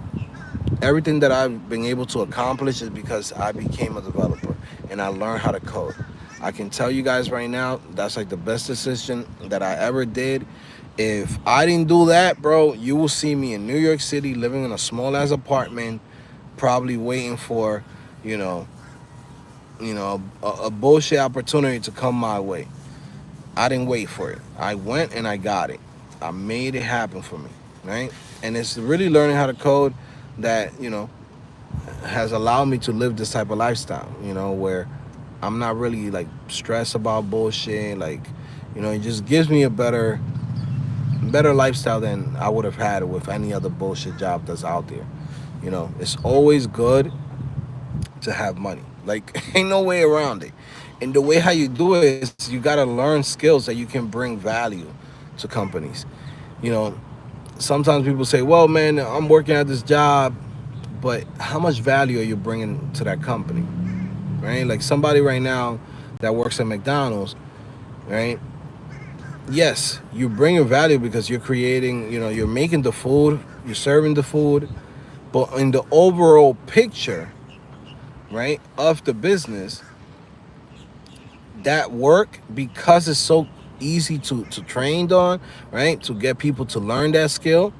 everything that I've been able to accomplish is because I became a developer and I learned how to code. I can tell you guys right now, that's like the best decision that I ever did. If I didn't do that, bro, you will see me in New York City living in a small ass apartment, probably waiting for, you know, a bullshit opportunity to come my way. I didn't wait for it. I went and I got it. I made it happen for me, right? And it's really learning how to code that, has allowed me to live this type of lifestyle, where I'm not really like stressed about bullshit. Like, it just gives me a better lifestyle than I would have had with any other bullshit job that's out there. It's always good to have money. Like, ain't no way around it. And the way how you do it is you gotta learn skills that you can bring value to companies. You know, Sometimes people say, well, man, I'm working at this job, but how much value are you bringing to that company, right? Like somebody right now that works at McDonald's, right? Yes, you're bringing value because you're creating, you're making the food, you're serving the food, but in the overall picture, right, of the business, that work, because it's so easy to train on, right, to get people to learn that skill,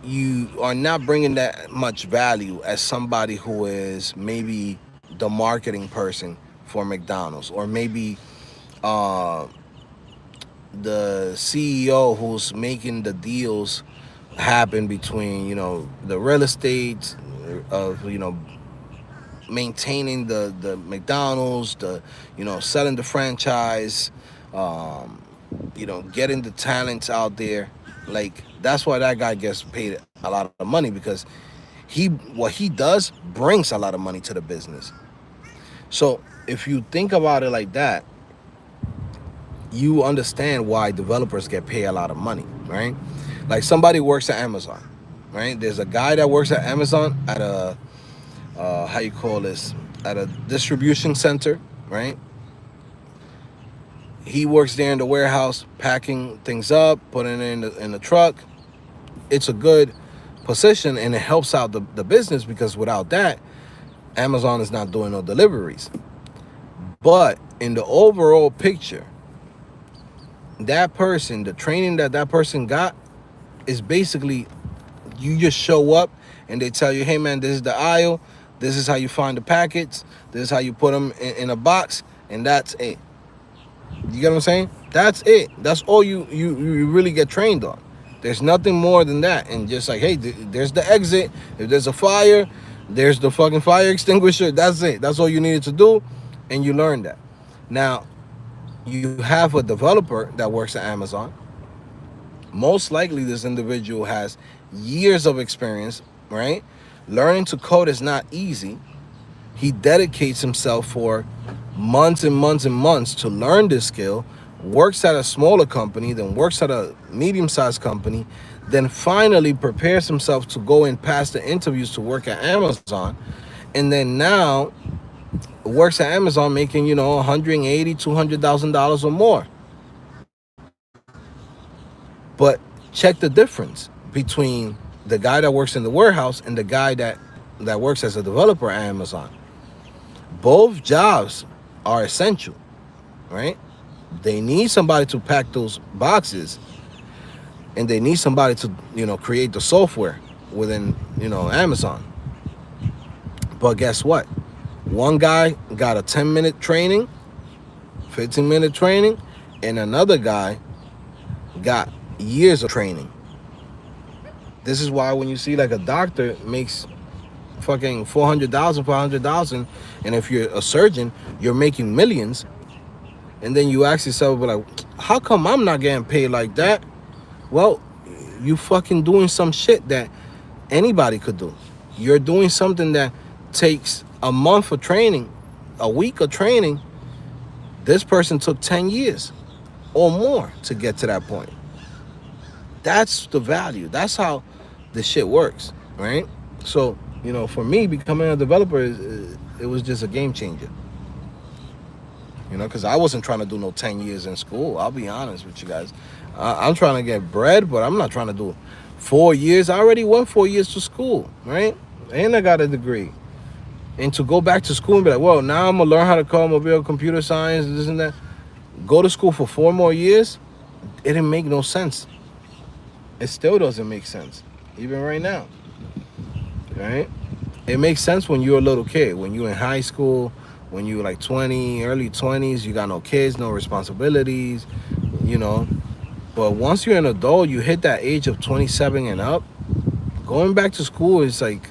you are not bringing that much value as somebody who is maybe the marketing person for McDonald's, or maybe uh, the CEO who's making the deals happen between the real estate of maintaining the McDonald's, the selling the franchise, um, getting the talents out there. Like, that's why that guy gets paid a lot of money, because what he does brings a lot of money to the business. So if you think about it like that, you understand why developers get paid a lot of money, right? Like, somebody works at Amazon, right? There's a guy that works at Amazon at a how you call this, at a distribution center, right? He works there in the warehouse, packing things up, putting it in the truck. It's a good position, and it helps out the business, because without that, Amazon is not doing no deliveries. But in the overall picture, that person, the training that person got, is basically, you just show up and they tell you, hey man, this is the aisle, this is how you find the packets, this is how you put them in a box, and that's it. You get what I'm saying? That's it. That's all you really get trained on. There's nothing more than that. And just like, hey, there's the exit. If there's a fire, there's the fucking fire extinguisher. That's it. That's all you needed to do, and you learn that. Now, you have a developer that works at Amazon. Most likely this individual has years of experience, right? Learning to code is not easy. He dedicates himself for months and months and months to learn this skill, works at a smaller company, then works at a medium-sized company, then finally prepares himself to go and pass the interviews to work at Amazon, and then now works at Amazon making, 180, $200,000 or more. But check the difference between the guy that works in the warehouse and the guy that works as a developer at Amazon. Both jobs are essential, right? They need somebody to pack those boxes, and they need somebody to, create the software within, Amazon. But guess what? One guy got a 10-minute training, 15-minute training, and another guy got years of training. This is why when you see like a doctor makes fucking 400,000, 500,000, and if you're a surgeon, you're making millions, and then you ask yourself, like, how come I'm not getting paid like that? Well, you fucking doing some shit that anybody could do. You're doing something that takes a month of training, a week of training. This person took 10 years or more to get to that point. That's the value. That's how the shit works, right? So, for me, becoming a developer, it was just a game changer. Because I wasn't trying to do no 10 years in school. I'll be honest with you guys. I'm trying to get bread, but I'm not trying to do 4 years. I already went 4 years to school, right? And I got a degree. And to go back to school and be like, well, now I'm going to learn how to code, mobile, computer science, this and that. Go to school for 4 more years, it didn't make no sense. It still doesn't make sense, even right now, right? It makes sense when you're a little kid, when you're in high school, when you're like 20, early 20s, you got no kids, no responsibilities, But once you're an adult, you hit that age of 27 and up, going back to school is like,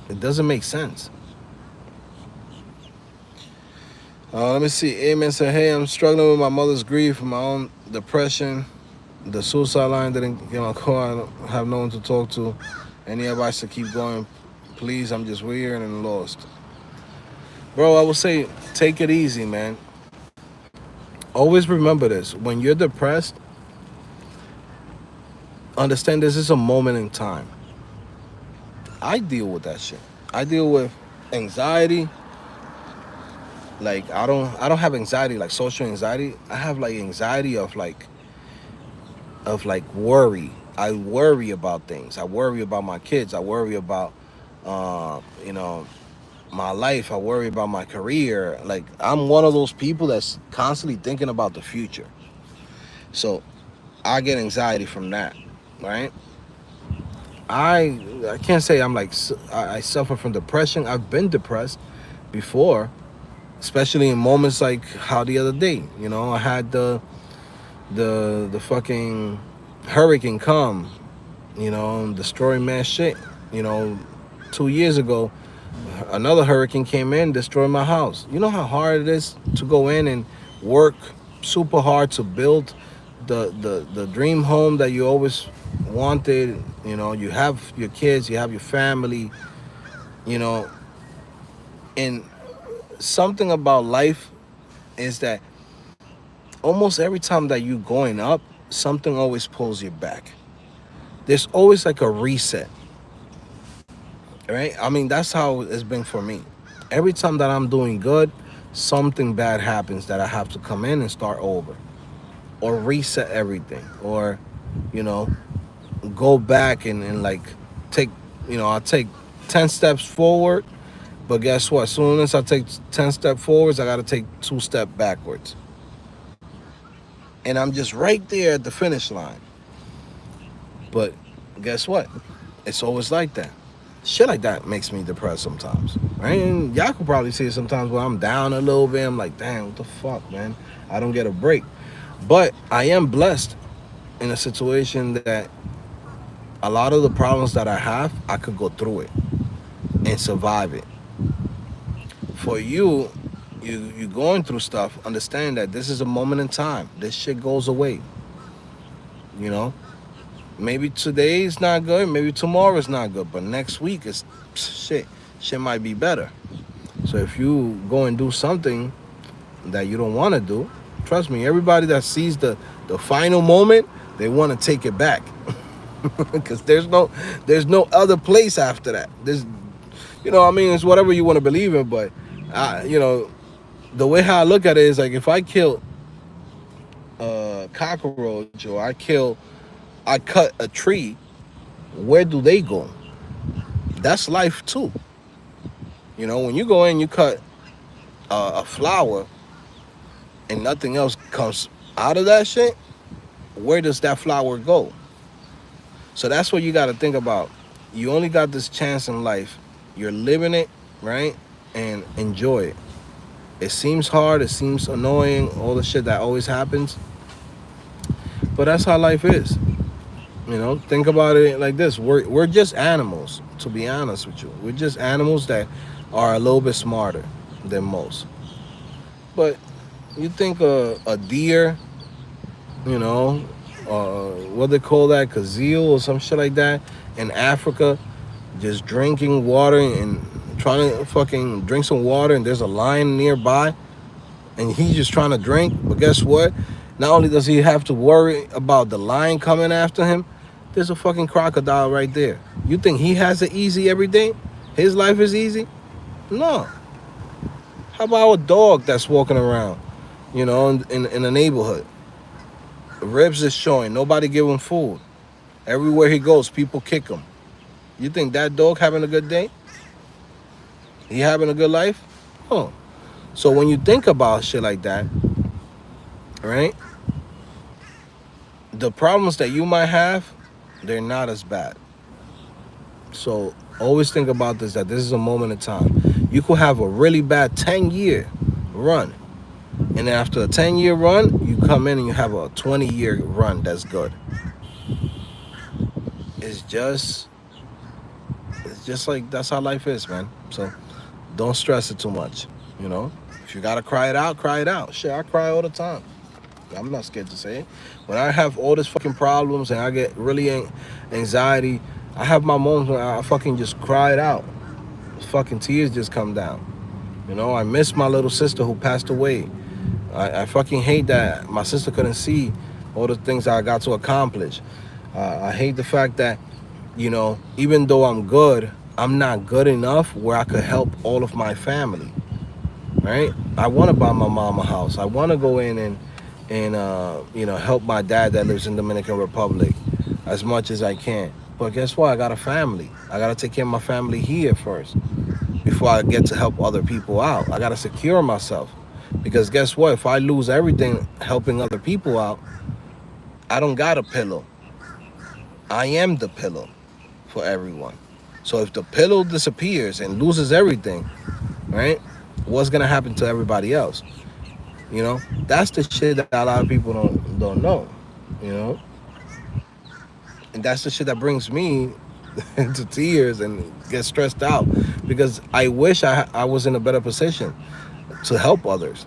it doesn't make sense. Let me see. Amen said, hey, I'm struggling with my mother's grief, my own depression. The suicide line didn't get my call. I don't have no one to talk to. Any advice to keep going? Please, I'm just weird and lost. Bro, I would say take it easy, man. Always remember this. When you're depressed, understand this is a moment in time. I deal with that shit. I deal with anxiety. Like I don't have anxiety like social anxiety. I have like anxiety of worry. I worry about things. I worry about my kids. I worry about my life. I worry about my career. Like I'm one of those people that's constantly thinking about the future. So I get anxiety from that, right? I can't say I'm like I suffer from depression. I've been depressed before, especially in moments like how the other day, I had the fucking hurricane come, destroy mass shit. 2 years ago, another hurricane came in, destroyed my house. You know how hard it is to go in and work super hard to build the dream home that you always wanted. You have your kids, you have your family, and something about life is that almost every time that you're going up, something always pulls you back. There's always like a reset, right? I mean, that's how it's been for me. Every time that I'm doing good, something bad happens that I have to come in and start over or reset everything or, go back and like take, I'll take 10 steps forward. But guess what? As soon as I take 10 steps forwards, I got to take 2 steps backwards. And I'm just right there at the finish line. But guess what? It's always like that. Shit like that makes me depressed sometimes, right? And y'all could probably see it sometimes when I'm down a little bit. I'm like, damn, what the fuck, man? I don't get a break. But I am blessed in a situation that a lot of the problems that I have, I could go through it and survive it. For you going through stuff, understand that this is a moment in time. This shit goes away. Maybe today is not good, maybe tomorrow is not good, but next week is shit. Shit might be better. So if you go and do something that you don't want to do, trust me, everybody that sees the final moment, they want to take it back. Because there's no other place after that. There's, it's whatever you want to believe in, but the way how I look at it is like if I kill a cockroach or I cut a tree, where do they go? That's life too. When you go in, you cut a flower and nothing else comes out of that shit, where does that flower go? So that's what you got to think about. You only got this chance in life. You're living it. right? And enjoy it. It seems hard, it seems annoying, all the shit that always happens, but that's how life is. Think about it like this: we're just animals. To be honest with you, we're just animals that are a little bit smarter than most. But you think a deer, you know, what they call that, kazeel or some shit like that, in Africa, just drinking water and trying to fucking drink some water, and there's a lion nearby, and he's just trying to drink. But guess what? Not only does he have to worry about the lion coming after him, there's a fucking crocodile right there. You think he has it easy every day? His life is easy? No. How about a dog that's walking around, in the neighborhood? Ribs is showing. Nobody give him food. Everywhere he goes, people kick him. You think that dog having a good day? He having a good life? Oh. So when you think about shit like that, right? The problems that you might have, they're not as bad. So always think about this, that this is a moment in time. You could have a really bad 10-year run. And after a 10-year run, you come in and you have a 20-year run that's good. It's just it's just like that's how life is, man. So don't stress it too much. You know? If you gotta cry it out, cry it out. Shit, I cry all the time. I'm not scared to say it. When I have all these fucking problems and I get really anxiety, I have my moments when I fucking just cry it out. Fucking tears just come down. I miss my little sister who passed away. I fucking hate that my sister couldn't see all the things I got to accomplish. I hate the fact that, even though I'm good, I'm not good enough where I could help all of my family. Right? I want to buy my mom a house. I want to go in and help my dad that lives in Dominican Republic as much as I can. But guess what? I got a family. I got to take care of my family here first before I get to help other people out. I got to secure myself. Because guess what? If I lose everything helping other people out, I don't got a pillow. I am the pillow for everyone. So if the pillow disappears and loses everything, right? What's gonna happen to everybody else? That's the shit that a lot of people don't know. You know, and that's the shit that brings me into tears and get stressed out because I wish I was in a better position to help others.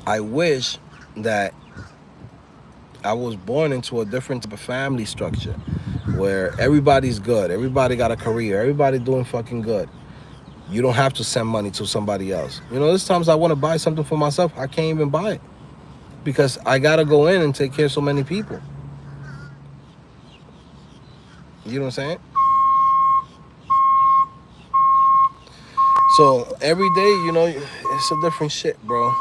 I wish that I was born into a different type of family structure where everybody's good, everybody got a career, everybody doing fucking good. You don't have to send money to somebody else. There's times I want to buy something for myself, I can't even buy it because I gotta go in and take care of so many people. You know what I'm saying? So every day, it's a different shit, bro.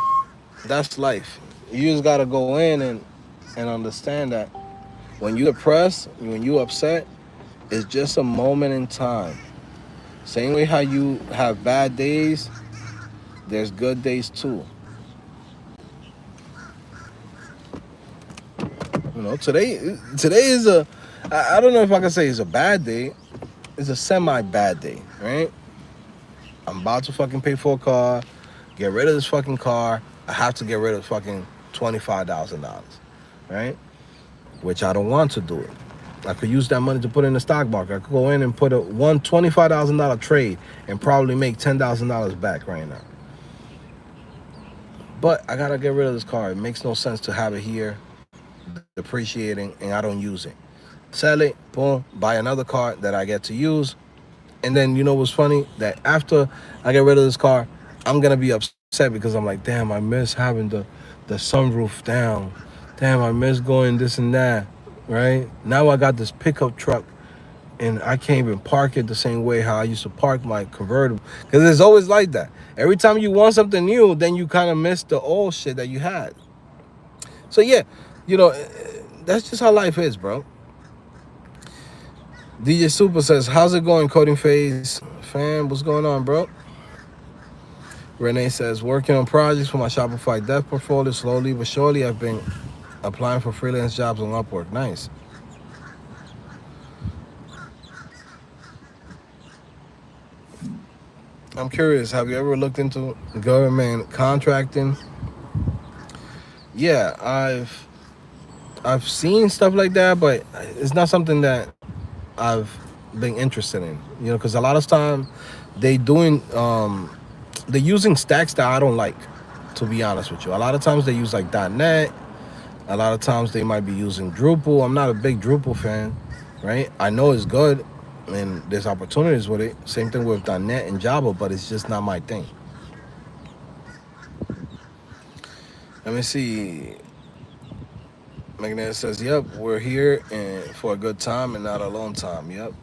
That's life. You just gotta go in and understand that when you depressed, when you upset, it's just a moment in time. Same way how you have bad days, there's good days too. Today is I don't know if I can say it's a bad day. It's a semi-bad day, right? I'm about to fucking pay for a car, get rid of this fucking car. I have to get rid of fucking $25,000, right? Which I don't want to do it. I could use that money to put in the stock market. I could go in and put a $25,000 trade and probably make $10,000 back right now. But I gotta get rid of this car. It makes no sense to have it here, depreciating, and I don't use it. Sell it, boom, buy another car that I get to use. And then what's funny? That after I get rid of this car, I'm gonna be upset because I'm like, damn, I miss having the sunroof down. Damn, I miss going this and that. Right? Now I got this pickup truck and I can't even park it the same way how I used to park my convertible. Because it's always like that. Every time you want something new, then you kind of miss the old shit that you had. So yeah, that's just how life is, bro. DJ Super says, how's it going, CodingPhase? Fam, what's going on, bro? Renee says, working on projects for my Shopify dev portfolio. Slowly but surely, I've been applying for freelance jobs on Upwork. Nice. I'm curious. Have you ever looked into government contracting? Yeah, I've seen stuff like that, but it's not something that I've been interested in. You know, because a lot of time they doing they're using stacks that I don't like. To be honest with you, a lot of times they use like .NET. A lot of times they might be using Drupal. I'm not a big Drupal fan, right? I know it's good, and there's opportunities with it. Same thing with .NET and Java, but it's just not my thing. Let me see. Magnet says, "Yep, we're here and for a good time and not a long time." Yep.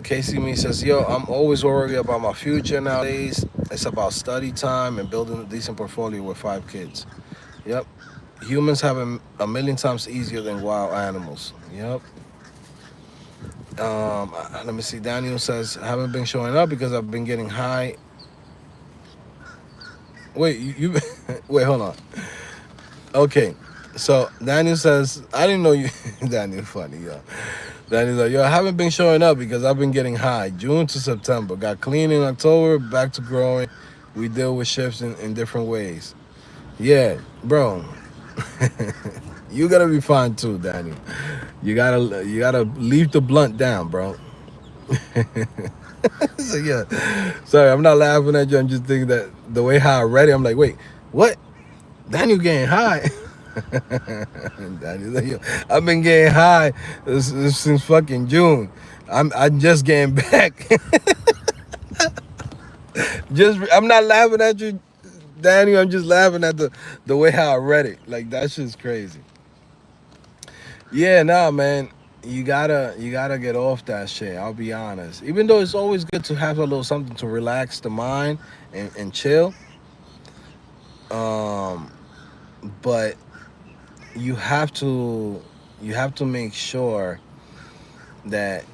Casey Me says, "Yo, I'm always worried about my future nowadays. It's about study time and building a decent portfolio with 5 kids." Yep. Humans have a million times easier than wild animals. Yep. Let me see. Daniel says, "I haven't been showing up because I've been getting high." Wait, you wait, hold on. Okay. So Daniel says, "I didn't know you." Daniel, funny, yo. Daniel's like, "Yo, I haven't been showing up because I've been getting high. June to September. Got clean in October, back to growing. We deal with shifts in different ways." Yeah, bro. You gotta be fine too, Daniel. You gotta leave the blunt down, bro. So yeah, sorry, I'm not laughing at you. I'm just thinking that the way how I read it, I'm like, wait, what? Daniel getting high? Daniel, like, yo, I've been getting high since fucking June. I'm just getting back. I'm not laughing at you, Daniel. I'm just laughing at the way how I read it. Like that shit's crazy. Yeah, nah, man. You gotta get off that shit. I'll be honest. Even though it's always good to have a little something to relax the mind and chill, um, but you have to you have to make sure that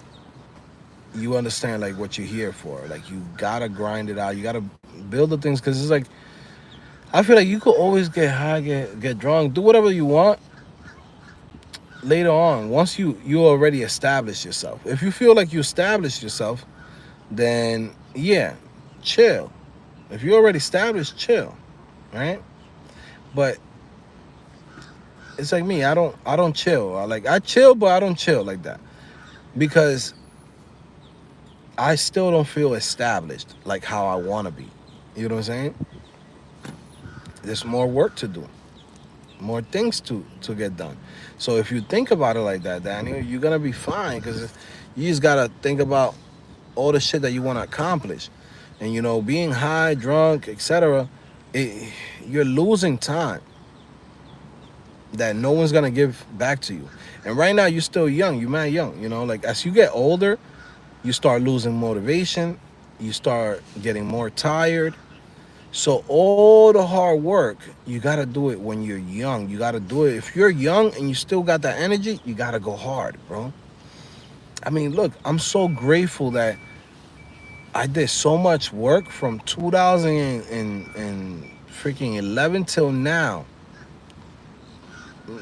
you understand like what you're here for. Like you gotta grind it out. You gotta build the things because it's like I feel like you could always get high, get drunk, do whatever you want later on. Once you already establish yourself. If you feel like you established yourself, then yeah, chill. If you already established, chill, right? But it's like me. I don't chill. I chill, but I don't chill like that because I still don't feel established like how I want to be. You know what I'm saying? There's more work to do, more things to get done. So if you think about it like that, Daniel, you're gonna be fine because you just gotta think about all the shit that you want to accomplish, and being high, drunk, etc. You're losing time that no one's gonna give back to you. And right now you're still young. You're mad young. Like as you get older, you start losing motivation. You start getting more tired. So all the hard work, you gotta do it when you're young. You gotta do it. If you're young and you still got that energy, you gotta go hard, bro. I mean, look, I'm so grateful that I did so much work from 2000 and freaking 11 till now.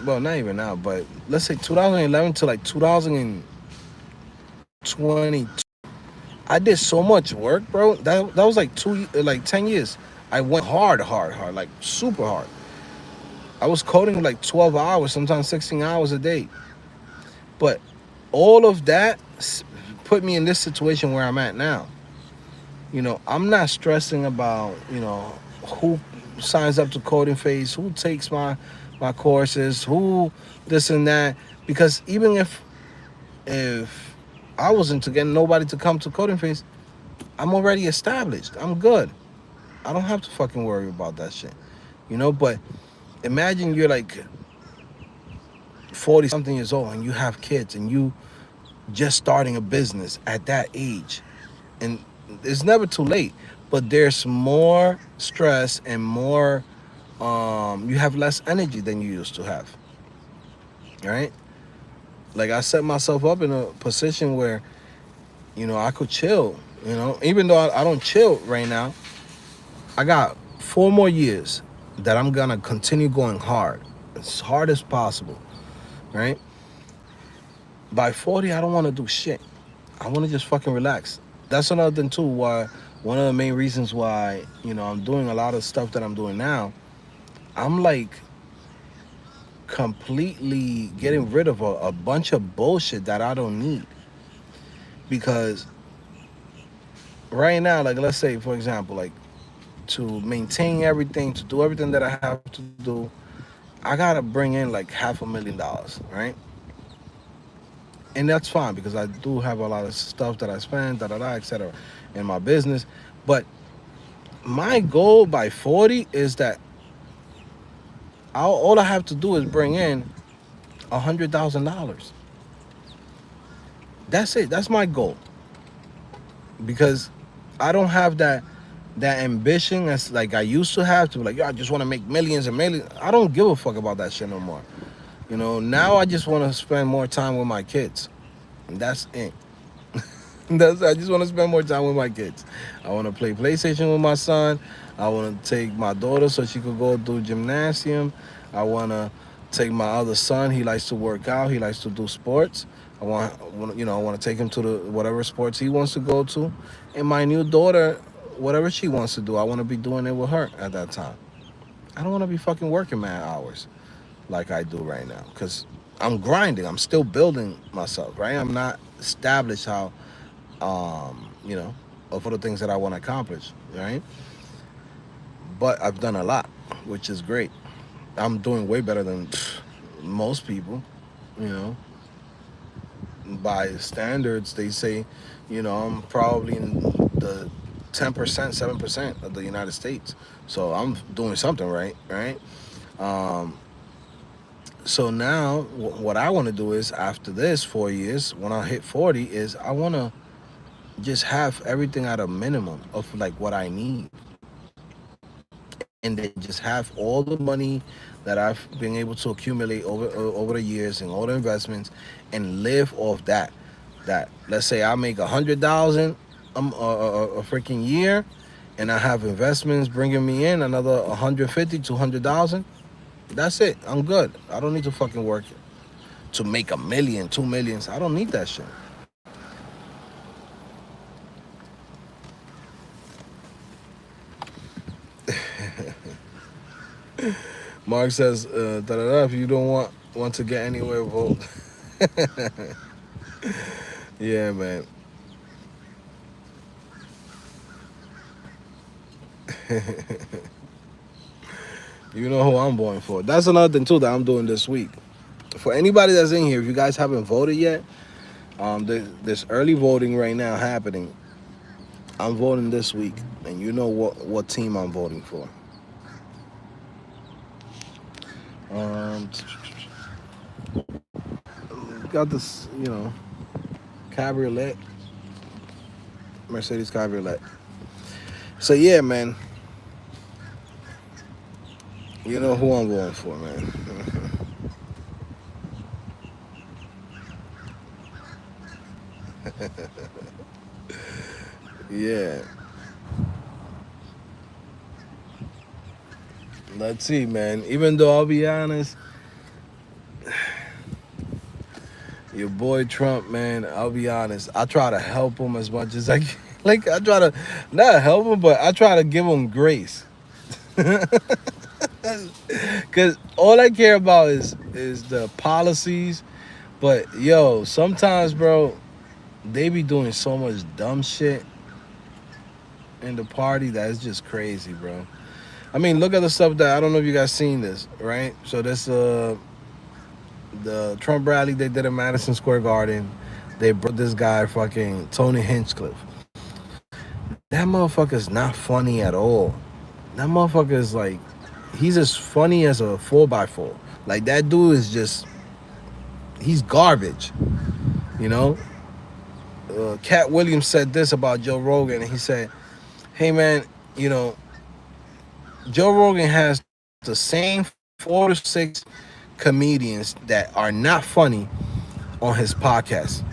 Well, not even now, but let's say 2011 to like 2022. I did so much work, bro. That was like 10 years. I went hard, like super hard. I was coding like 12 hours, sometimes 16 hours a day. But all of that put me in this situation where I'm at now. I'm not stressing about, who signs up to CodingPhase, who takes my courses, who this and that. Because even if I wasn't to get nobody to come to CodingPhase, I'm already established. I'm good. I don't have to fucking worry about that shit. But imagine you're like 40 something years old and you have kids and you just starting a business at that age. And it's never too late, but there's more stress and more you have less energy than you used to have, right? Like I set myself up in a position where I could chill, even though I don't chill right now. I got 4 more years that I'm gonna continue going hard, as hard as possible, right? By 40, I don't want to do shit. I want to just fucking relax. That's another thing too why One of the main reasons why, I'm doing a lot of stuff that I'm doing now, I'm like completely getting rid of a bunch of bullshit that I don't need. Because right now, like let's say for example, like to maintain everything, to do everything that I have to do, I gotta bring in like $500,000, right? And that's fine because I do have a lot of stuff that I spend, etc. in my business. But my goal by 40 is that all I have to do is bring in $100,000. That's it. That's my goal. Because I don't have that ambition as like I used to have to be like, I just want to make millions and millions. I don't give a fuck about that shit no more. Now I just want to spend more time with my kids. And that's it. I just want to spend more time with my kids. I want to play PlayStation with my son. I want to take my daughter so she could go do gymnasium. I want to take my other son. He likes to work out. He likes to do sports. I want to take him to the whatever sports he wants to go to. And my new daughter, whatever she wants to do, I want to be doing it with her at that time. I don't want to be fucking working mad hours like I do right now because I'm grinding. I'm still building myself, right? I'm not established how um, you know, for the things that I want to accomplish, right? But I've done a lot, which is great. I'm doing way better than most people, you know. By standards, they say, I'm probably in the 10%, 7% of the United States. So I'm doing something right, right? Um, so now, what I want to do is after this 4 years, when I hit 40, is I want to just have everything at a minimum of like what I need, and then just have all the money that I've been able to accumulate over the years and all the investments, and live off that. That let's say I make 100,000 a freaking year, and I have investments bringing me in another 150, 200,000. That's it. I'm good. I don't need to fucking work to make 1 million, 2 millions. I don't need that shit. Mark says, if you don't want to get anywhere, vote. Yeah, man. You know who I'm voting for. That's another thing too that I'm doing this week. For anybody that's in here, if you guys haven't voted yet, there's early voting right now happening. I'm voting this week, and you know what team I'm voting for. Um, got this, cabriolet, Mercedes cabriolet. So yeah, man. You know who I'm voting for, man. Yeah. Let's see, man. Even though I'll be honest, your boy Trump, man, I'll be honest. I try to help him as much as I can. Like, I try to not help him, but I try to give him grace. Cause all I care about is the policies. But yo, sometimes, bro, they be doing so much dumb shit in the party that is just crazy, bro. I mean, look at the stuff that I don't know if you guys seen this, right? So this the Trump rally they did in Madison Square Garden. They brought this guy, fucking Tony Hinchcliffe. That motherfucker's not funny at all. That motherfucker is like, he's as funny as a 4x4. Like, that dude is just, he's garbage, you know? Cat Williams said this about Joe Rogan, and he said, hey man, you know, Joe Rogan has the same 4 to 6 comedians that are not funny on his podcast.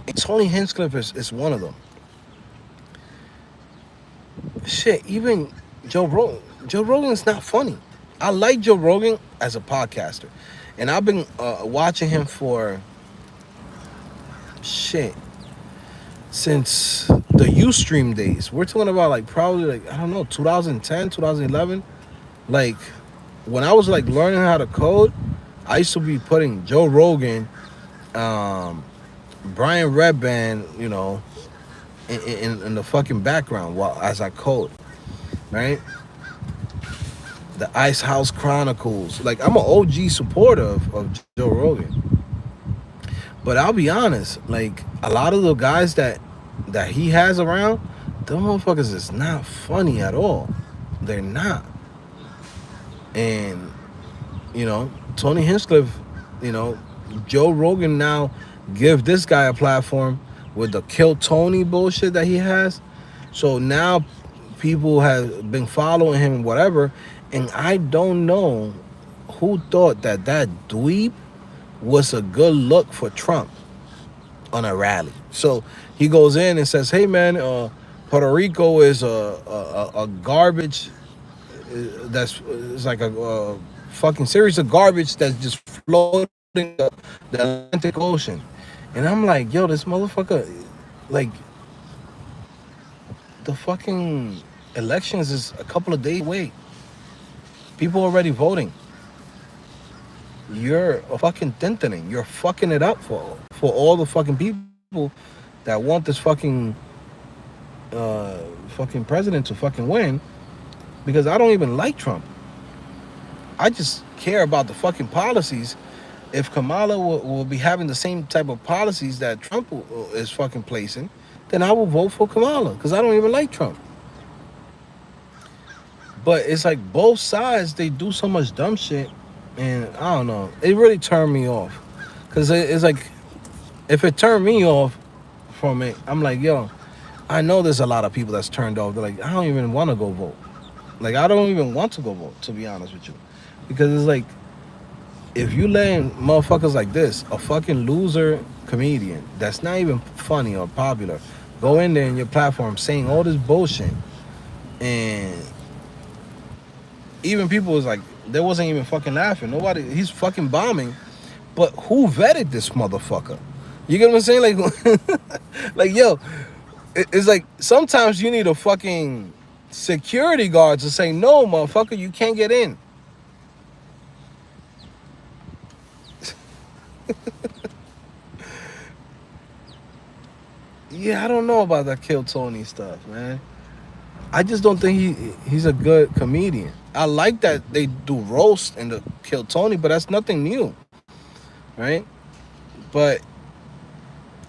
And Tony Hinchcliffe is one of them. Shit, even Joe Rogan's not funny. I like Joe Rogan as a podcaster, and I've been watching him for shit since the Ustream days. We're talking about like probably like I don't know 2010, 2011. Like when I was like learning how to code, I used to be putting Joe Rogan, um, Brian Redband, in the fucking background while as I code, right? The Ice House Chronicles. Like I'm an OG supporter of Joe Rogan. But I'll be honest, like a lot of the guys that he has around, them motherfuckers is not funny at all. They're not. And Tony Hinchcliffe, you know, Joe Rogan now give this guy a platform with the Kill Tony bullshit that he has. So now people have been following him and whatever. And I don't know who thought that dweeb was a good look for Trump on a rally. So he goes in and says, "Hey man, Puerto Rico is a garbage that's it's like a fucking series of garbage that's just floating the Atlantic Ocean." And I'm like, yo, this motherfucker, like the fucking elections is a couple of days away. People already voting. You're a fucking tintining. You're fucking it up for all the fucking people that want this uh, fucking president to fucking win. Because I don't even like Trump. I just care about the fucking policies. If Kamala will be having the same type of policies that Trump is fucking placing, then I will vote for Kamala because I don't even like Trump. But it's like both sides, they do so much dumb shit, and I don't know. It really turned me off because it's like if it turned me off from it, I'm like, yo, I know there's a lot of people that's turned off. They're like, I don't even want to go vote. Like I don't even want to go vote, to be honest with you, because it's like if you letting motherfuckers like this, a fucking loser comedian that's not even funny or popular, go in there in your platform saying all this bullshit, and even people was like, they wasn't even fucking laughing. Nobody, he's fucking bombing, but who vetted this motherfucker? You get what I'm saying? Like yo, it's like sometimes you need a fucking security guard to say no, motherfucker, you can't get in. Yeah, I don't know about that Kill Tony stuff, man. I just don't think he's a good comedian. I like that they do roast and the Kill Tony, but that's nothing new, right? But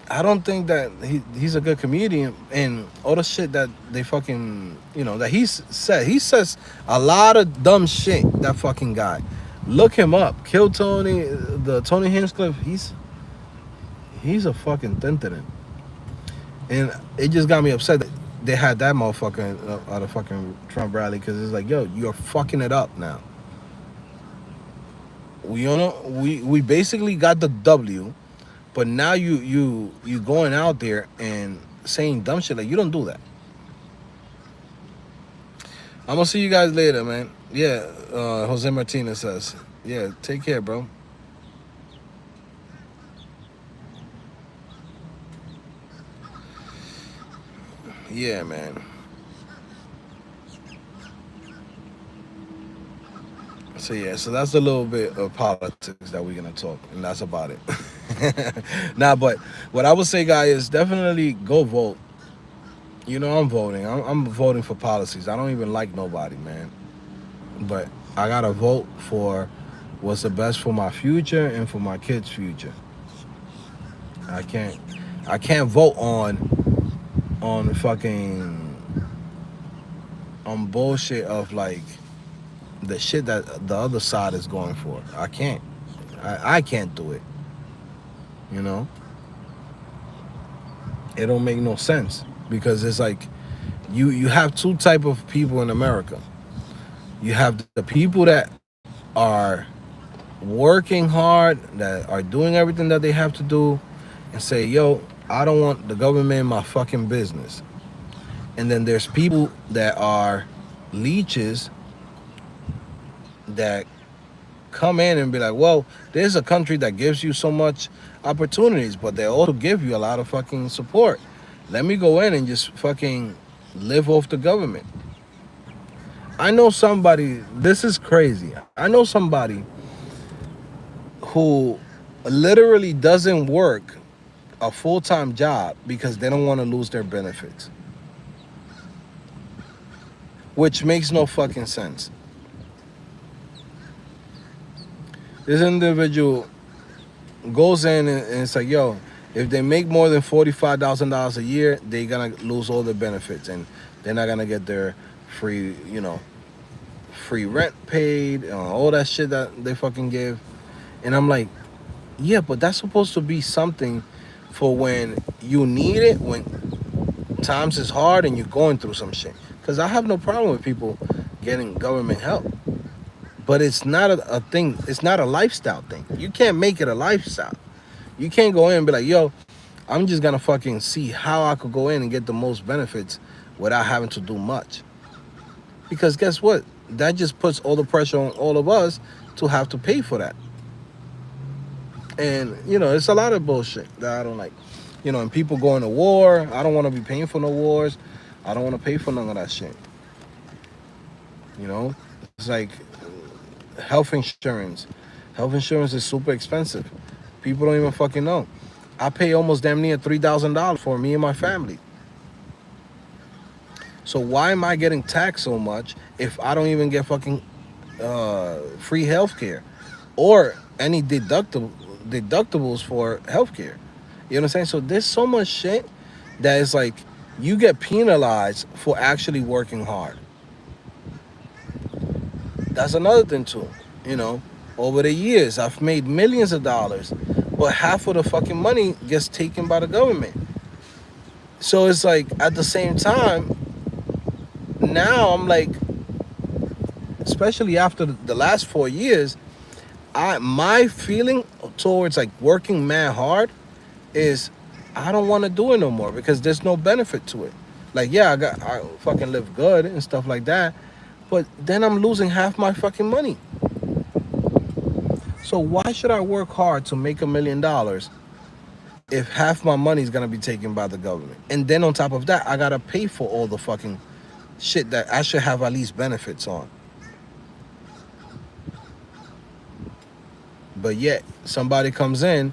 I don't think that he's a good comedian, and all the shit that they fucking that he's said. He says a lot of dumb shit. That fucking guy. Look him up. Kill Tony, the Tony Hinchcliffe. He's a fucking tintin. And it just got me upset that they had that motherfucker at a fucking Trump rally because it's like, yo, you're fucking it up now. We basically got the W, but now you going out there and saying dumb shit like you don't do that. I'm gonna see you guys later, man. Yeah, Jose Martinez says, yeah, take care, bro. Yeah, man. So yeah, so that's a little bit of politics that we're gonna talk, and that's about it. Nah, but what I would say, guys, is definitely go vote. I'm voting. I'm voting for policies. I don't even like nobody, man. But I gotta vote for what's the best for my future and for my kids' future. I can't I can't vote on fucking on bullshit of like the shit that the other side is going for. I can't. I can't do it. You know? It don't make no sense because it's like you have two type of people in America. You have the people that are working hard, that are doing everything that they have to do, and say, yo, I don't want the government in my fucking business. And then there's people that are leeches that come in and be like, well, there's a country that gives you so much opportunities, but they also give you a lot of fucking support. Let me go in and just fucking live off the government. I know somebody, this is crazy. I know somebody who literally doesn't work a full-time job because they don't want to lose their benefits, which makes no fucking sense. This individual goes in and it's like, yo, if they make more than $45,000 a year, they're gonna lose all their benefits and they're not gonna get their free, free rent paid, all that shit that they fucking give. And I'm like, yeah, but that's supposed to be something for when you need it, when times is hard and you're going through some shit. Because I have no problem with people getting government help. But it's not a thing, it's not a lifestyle thing. You can't make it a lifestyle. You can't go in and be like, yo, I'm just gonna fucking see how I could go in and get the most benefits without having to do much. Because guess what? That just puts all the pressure on all of us to have to pay for that. And, it's a lot of bullshit that I don't like. And people going to war. I don't want to be paying for no wars. I don't want to pay for none of that shit. It's like health insurance. Health insurance is super expensive. People don't even fucking know. I pay almost damn near $3,000 for me and my family. So why am I getting taxed so much if I don't even get fucking free health care or any deductibles for health care? You know what I'm saying? So there's so much shit that is like you get penalized for actually working hard. That's another thing too. Over the years, I've made millions of dollars, but half of the fucking money gets taken by the government. So it's like at the same time, now I'm like, especially after the last 4 years, my feeling towards like working mad hard is I don't want to do it no more because there's no benefit to it. Like, yeah, I fucking live good and stuff like that, but then I'm losing half my fucking money. So why should I work hard to make $1 million if half my money is gonna be taken by the government? And then on top of that, I gotta pay for all the fucking shit that I should have at least benefits on. But yet somebody comes in,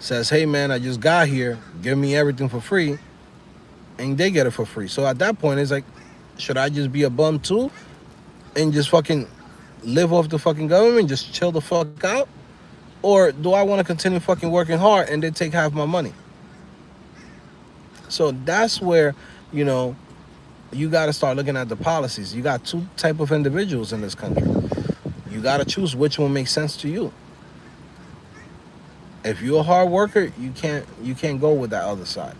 says, hey man, I just got here, give me everything for free, and they get it for free. So at that point, it's like, should I just be a bum too and just fucking live off the fucking government, just chill the fuck out? Or do I want to continue fucking working hard and they take half my money? So that's where, you got to start looking at the policies. You got two type of individuals in this country. You got to choose which one makes sense to you. If you're a hard worker, you can't go with that other side.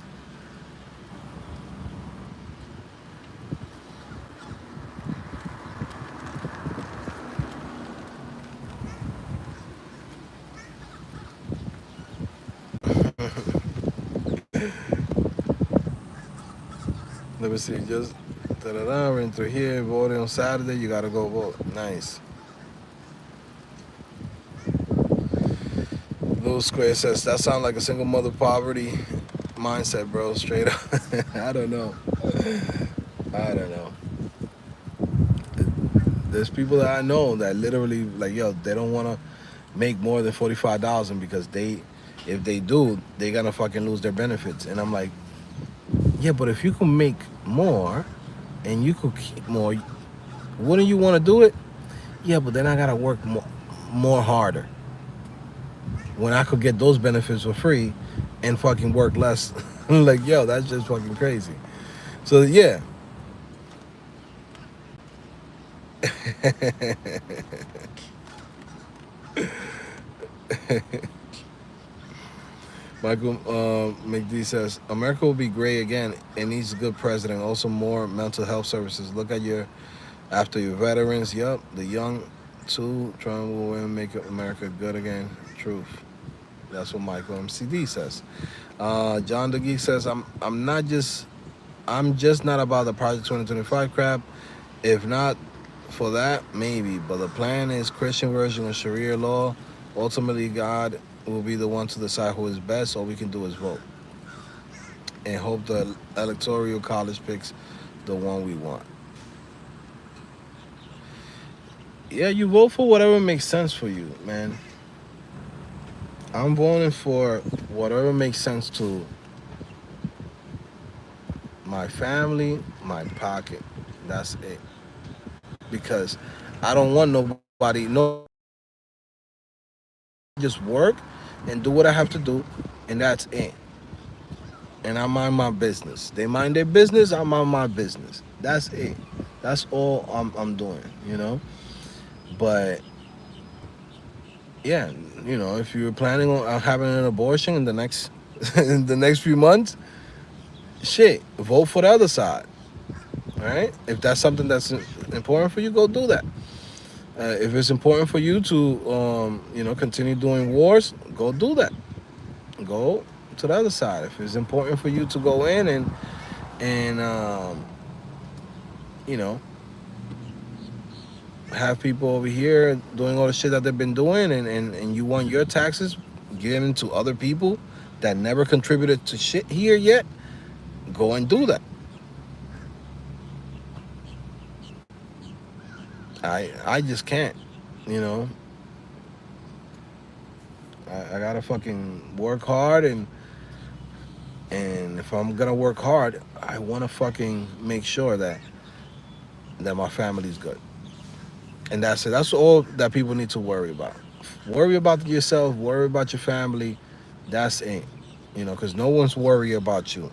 Let me see, just ran through here, voting on Saturday, you gotta go vote. Nice. Little Square says that sounds like a single mother poverty mindset, bro. Straight up. I don't know. I don't know. There's people that I know that literally like, yo, they don't wanna make more than 45,000 because if they do, they're gonna fucking lose their benefits. And I'm like, yeah, but if you can make more and you could keep more, wouldn't you want to do it? Yeah, but then I gotta work more harder when I could get those benefits for free and fucking work less. Like, yo, that's just fucking crazy. So yeah. Michael McD says America will be great again. It needs a good president. Also more mental health services. Look at after your veterans. Yup, the young too. Trump will win, make America good again. Truth. That's what Michael MCD says. John the Geek says I'm just not about the Project 2025 crap. If not for that, maybe. But the plan is Christian version of Sharia law. Ultimately, God will be the one to decide who is best. All we can do is vote. and hope the electoral college picks the one we want. Yeah, you vote for whatever makes sense for you, man. I'm voting for whatever makes sense to my family, my pocket. That's it. Because I don't want nobody, no, just work and do what I have to do, and that's it. And I mind my business. They mind their business, I mind my business. That's it. That's all I'm doing, you know? But yeah, you know, if you're planning on having an abortion in the next in the next few months, shit, vote for the other side. All right? If that's something that's important for you, go do that. If it's important for you to, you know, continue doing wars, go do that. Go to the other side. If it's important for you to go in and you know, have people over here doing all the shit that they've been doing, and you want your taxes given to other people that never contributed to shit here yet, go and do that. I just can't, you know. I gotta fucking work hard, and if I'm gonna work hard, I wanna fucking make sure that my family's good. And that's it. That's all that people need to worry about. Worry about yourself, worry about your family. That's it. You know, because no one's worried about you.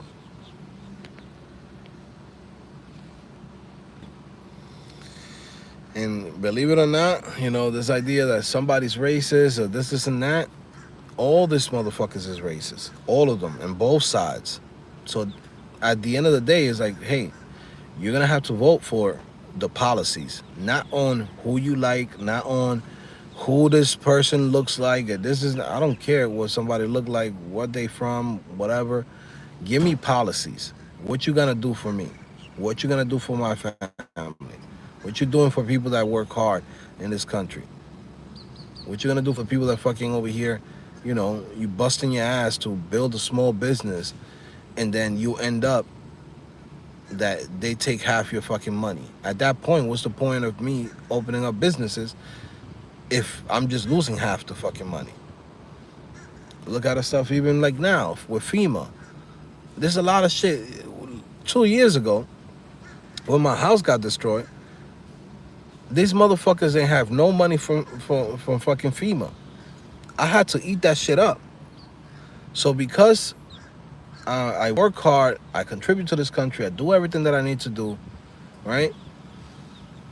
And believe it or not, you know, this idea that somebody's racist or this and that, all this motherfuckers is racist. All of them, and both sides. So at the end of the day, it's like, hey, you're gonna have to vote for the policies, not on who you like, not on who this person looks like. This is, I don't care what somebody look like, what they from, whatever. Give me policies. What you gonna do for me? What you gonna do for my family? What you doing for people that work hard in this country? What you gonna do for people that fucking over here, you know, you busting your ass to build a small business, and then you end up that they take half your fucking money. At that point, what's the point of me opening up businesses if I'm just losing half the fucking money? Look at the stuff even like now with FEMA. There's a lot of shit. 2 years ago, when my house got destroyed, these motherfuckers ain't have no money from fucking FEMA. I had to eat that shit up. So because I work hard, I contribute to this country, I do everything that I need to do, right?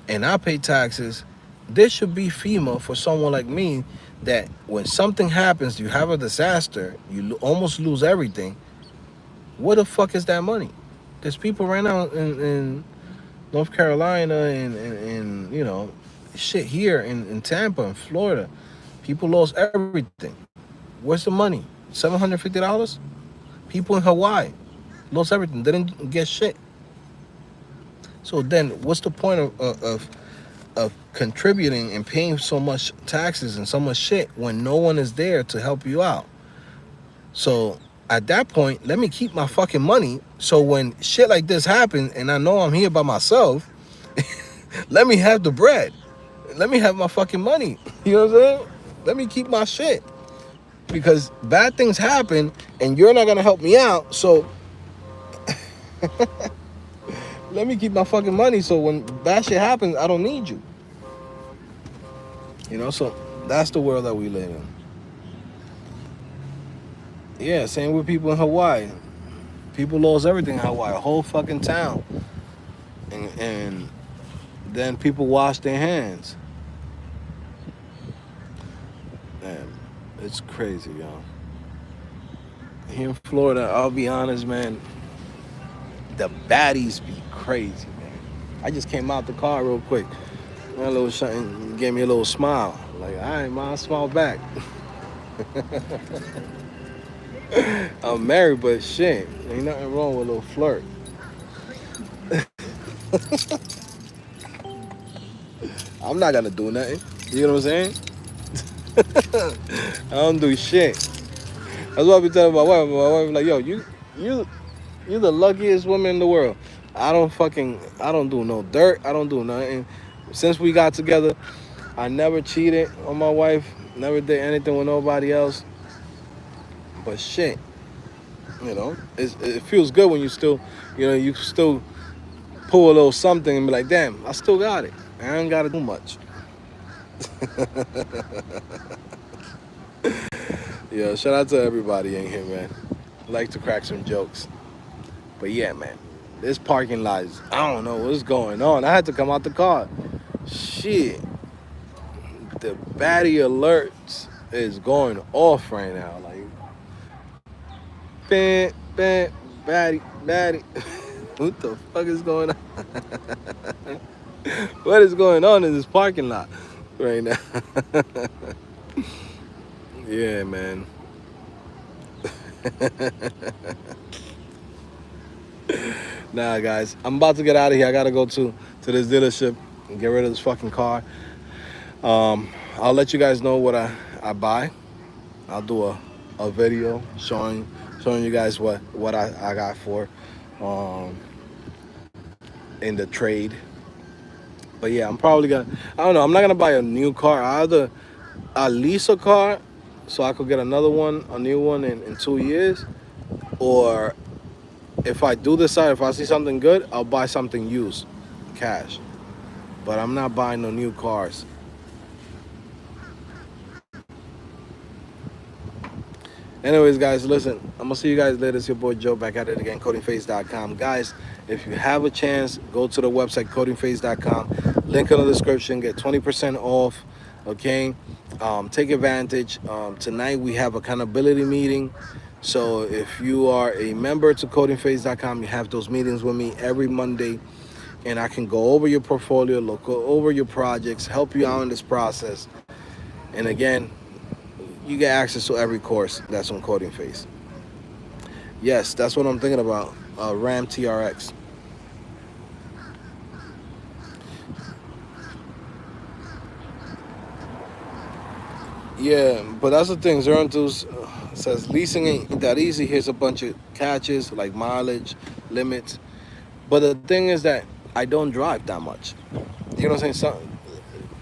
And I pay taxes. There should be FEMA for someone like me that when something happens, you have a disaster, you almost lose everything. Where the fuck is that money? There's people right now in North Carolina and you know, shit here in Tampa and Florida. People lost everything. Where's the money? $750? People in Hawaii lost everything. They didn't get shit. So then what's the point of contributing and paying so much taxes and so much shit when no one is there to help you out? So at that point, let me keep my fucking money, so when shit like this happens and I know I'm here by myself, let me have the bread. Let me have my fucking money. You know what I'm saying? Let me keep my shit. Because bad things happen and you're not gonna help me out, so let me keep my fucking money, so when bad shit happens, I don't need you. You know, so that's the world that we live in. Yeah, same with people in Hawaii. People lost everything in Hawaii, a whole fucking town. And then people wash their hands. Man, it's crazy, y'all. Here in Florida, I'll be honest, man, the baddies be crazy, man. I just came out the car real quick. A little something gave me a little smile. Like, all right, man, I'll smile back. I'm married, but shit, ain't nothing wrong with a little flirt. I'm not gonna do nothing. You know what I'm saying? I don't do shit. That's what I be telling my wife. My wife like, yo, you You're the luckiest woman in the world. I don't do no dirt. I don't do nothing. Since we got together, I never cheated on my wife. Never did anything with nobody else. But shit, it feels good when you still, you still pull a little something and be like, damn, I still got it. I ain't got to do much. Yeah, shout out to everybody in here, man. I like to crack some jokes. But yeah, man, this parking lot is, I don't know what's going on. I had to come out the car. Shit, the baddie alerts is going off right now. Like, bam, bam, baddie, baddie. What the fuck is going on? What is going on in this parking lot right now? Yeah, man. Nah, guys, I'm about to get out of here. I gotta go to this dealership and get rid of this fucking car. I'll let you guys know what I buy. I'll do a video showing you guys what I got for um, in the trade. But yeah, I'm probably gonna, I don't know, I'm not gonna buy a new car. I lease a car so I could get another one, a new one in 2 years. Or if I do decide, if I see something good, I'll buy something used, cash. But I'm not buying no new cars. Anyways, guys, listen, I'm gonna see you guys later. It's your boy Joe back at it again, CodingPhase.com. Guys, if you have a chance, go to the website, CodingPhase.com. Link in the description, get 20% off, okay? Take advantage. Tonight we have accountability meeting. So if you are a member to CodingPhase.com, you have those meetings with me every Monday, and I can go over your portfolio, look over your projects, help you out in this process. And again, you get access to every course that's on CodingPhase. Yes, that's what I'm thinking about. Ram TRX. Yeah, but that's the thing. Zerontus says leasing ain't that easy. Here's a bunch of catches like mileage, limits. But the thing is that I don't drive that much. You know what I'm saying?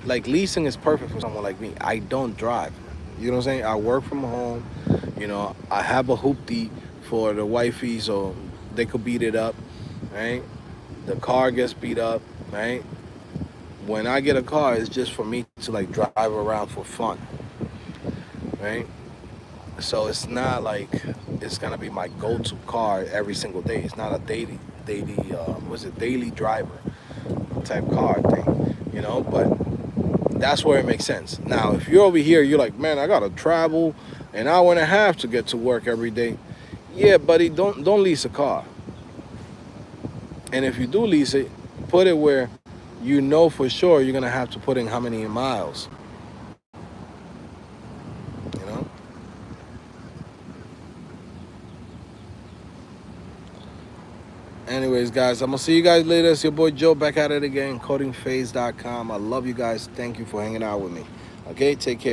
Like leasing is perfect for someone like me. I don't drive. You know what I'm saying? I work from home. I have a hoopty for the wifey so they could beat it up, right? The car gets beat up, right? When I get a car, it's just for me to like drive around for fun, right? So it's not like it's gonna be my go-to car every single day. It's not a daily driver type car thing, but that's where it makes sense. Now, if you're over here, you're like, man, I gotta travel an hour and a half to get to work every day. Yeah, buddy, don't lease a car. And if you do lease it, put it where you know for sure you're gonna have to put in how many miles. You know. Anyways, guys, I'm gonna see you guys later. It's your boy Joe back at it again, CodingPhase.com. I love you guys. Thank you for hanging out with me. Okay, take care.